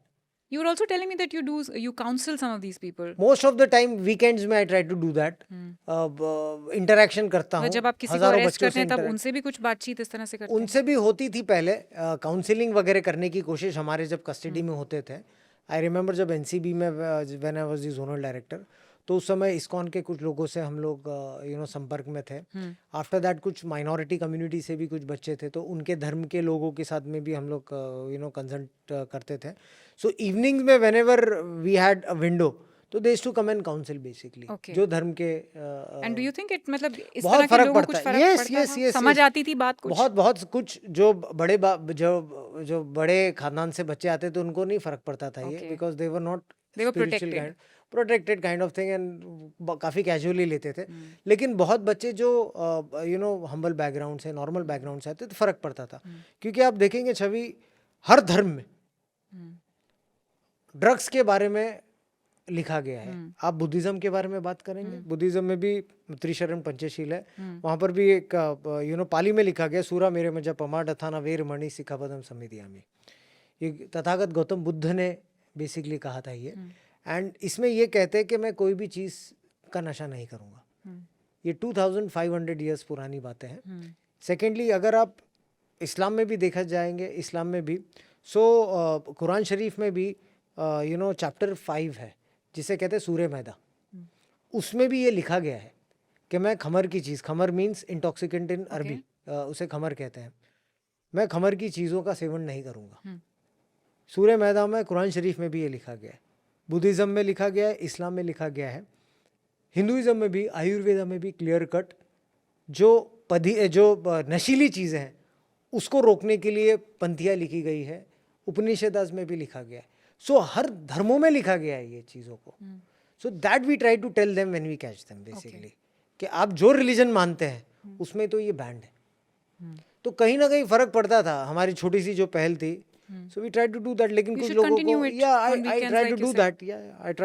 You were also telling me that you counsel some of these people. Most of the time weekends में I try to do that, interaction करता हूँ। मतलब जब आप किसी को हजारों अरेस्ट बच्चों करते से हैं तब interact- उनसे भी कुछ बातचीत इस तरह से करते हैं? उनसे भी होती थी पहले, काउंसलिंग वगैरह करने की कोशिश हमारे जब कस्टडी में होते थे। आई रिमेंबर जब एनसीबी में when I was the zonal director, तो उस समय इस्कॉन के कुछ लोगों से हम लोग संपर्क में थे। आफ्टर दैट कुछ माइनॉरिटी कम्युनिटी से भी कुछ बच्चे थे, तो उनके धर्म के लोगों के साथ में भी हम लोग कंसल्ट करते थे। सो इवनिंग में whenever we had a window, तो they used to come and counsel basically, Okay. जो धर्म के And do you think it मतलब इस बहुत तरह के फर्क लोगों को कुछ पड़ता है। फर्क Yes, पड़ता yes, था? yes, समझ yes. आती थी बात कुछ? बहुत कुछ जो जो बड़े खानदान से बच्चे आते थे उनको नहीं फर्क पड़ता था ये, Okay. Because they were not They were protected. Protected kind of thing, and काफ़ी कैजुअली लेते थे। लेकिन बहुत बच्चे जो हम्बल बैकग्राउंड से, नॉर्मल बैकग्राउंड से आते तो फर्क पड़ता था। क्योंकि आप देखेंगे छवि, हर धर्म में ड्रग्स के बारे में लिखा गया है। आप बुद्धिज्म के बारे में बात करेंगे, बुद्धिज्म में भी त्रिशरण पंचशील है, वहाँ पर भी एक पाली में लिखा गया, सूरा मेरे मजा पमाड अथाना वेर मणि सिखापदम समितियामी। ये तथागत गौतम बुद्ध ने बेसिकली कहा था ये। एंड इसमें ये कहते हैं कि मैं कोई भी चीज़ का नशा नहीं करूँगा। ये 2500 ईयर्स पुरानी बातें हैं। सेकेंडली, अगर आप इस्लाम में भी देखा जाएंगे, इस्लाम में भी कुरान शरीफ में भी चैप्टर 5 है जिसे कहते हैं सूरे मैदा, उसमें भी ये लिखा गया है कि मैं खमर की चीज़, खमर मीन्स इंटॉक्सिकेंट इन अरबी, उसे खमर कहते हैं, मैं खमर की चीज़ों का सेवन नहीं करूँगा। सूरे मैदा में, कुरान शरीफ में भी ये लिखा गया है, बुद्धिज़्म में लिखा गया है, इस्लाम में लिखा गया है, हिंदुइज़्म में भी, आयुर्वेदा में भी क्लियर कट जो नशीली चीज़ें हैं उसको रोकने के लिए पंथियाँ लिखी गई है, उपनिषदास में भी लिखा गया है। सो हर धर्मों में लिखा गया है ये चीज़ों को। So that we try to tell them when we catch them basically, कि आप जो रिलीजन मानते हैं उसमें तो ये बैंड है। तो कहीं ना कहीं फ़र्क पड़ता था, हमारी छोटी सी जो पहल थी। So we try to do that. लेकिन कुछ लोगों को I try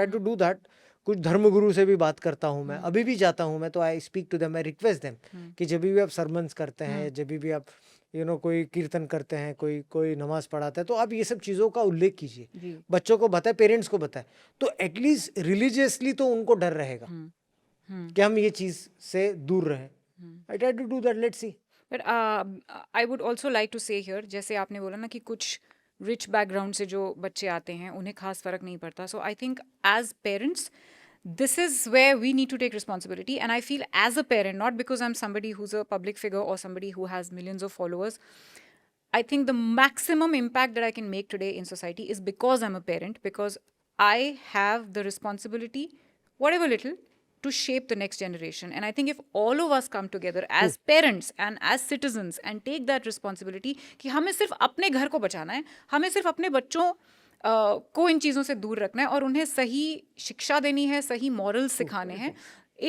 to do that. कुछ धर्मगुरु से भी बात करता हूँ मैं, अभी भी जाता हूँ मैं, तो I speak to them, I request them कि जब भी आप सरमन्स करते हैं, जब भी आप कोई कीर्तन करते हैं, कोई नमाज पढ़ाता है, तो आप ये सब चीज़ों का उल्लेख कीजिए, बच्चों को बताए, पेरेंट्स को बताए, तो एटलीस्ट रिलीजियसली तो उनको डर रहेगा कि हम ये चीज़ से दूर रहें। I try to do that, let's see. But I would also like to say here, जैसे आपने बोला ना कि कुछ रिच बैकग्राउंड से जो बच्चे आते हैं उन्हें खास फ़र्क नहीं पड़ता। So I think as parents this is where we need to take responsibility, and I feel as a parent, not because I'm somebody who's a public figure or somebody who has millions of followers, I think the maximum impact that I can make today in society is because I'm a parent, because I have the responsibility, whatever little, to shape the next generation. And I think if all of us come together as parents and as citizens and take that responsibility कि हमें सिर्फ अपने घर को बचाना है, हमें सिर्फ अपने बच्चों को इन चीज़ों से दूर रखना है और उन्हें सही शिक्षा देनी है, सही मॉरल्स सिखाने हैं,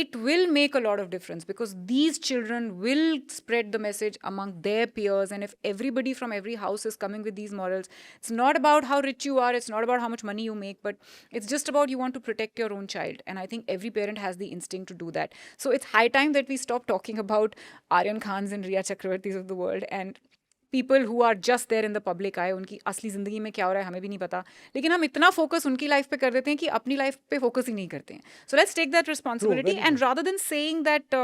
it will make a lot of difference, because these children will spread the message among their peers. And if everybody from every house is coming with these morals, it's not about how rich you are, it's not about how much money you make, but it's just about you want to protect your own child. And I think every parent has the instinct to do that. So it's high time that we stop talking about Aryan Khans and Riya Chakravartis of the world and people who are just there in the public eye, उनकी असली ज़िंदगी में क्या हो रहा है हमें भी नहीं पता, लेकिन हम इतना फोकस उनकी लाइफ पे कर देते हैं कि अपनी लाइफ पे फोकस ही नहीं करते हैं. So let's take that responsibility and rather than saying that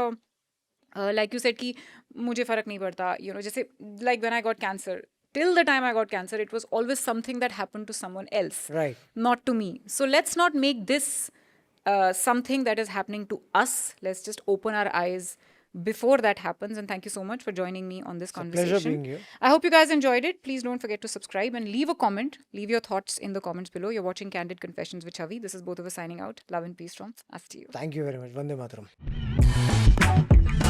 like you said कि मुझे फ़र्क नहीं पड़ता, यू नो, जैसे like when I got cancer, till the time I got cancer, it was always something that happened to someone else, right, not to me. So let's not make this something that is happening to us. Let's just open our eyes before that happens. And thank you so much for joining me on this a conversation. pleasure being here. I hope you guys enjoyed it. Please don't forget to subscribe and leave a comment. Leave your thoughts in the comments below. You're watching Candid Confessions with Chavi. This is both of us signing out. Love and peace from us to you. Thank you very much. Vande Mataram.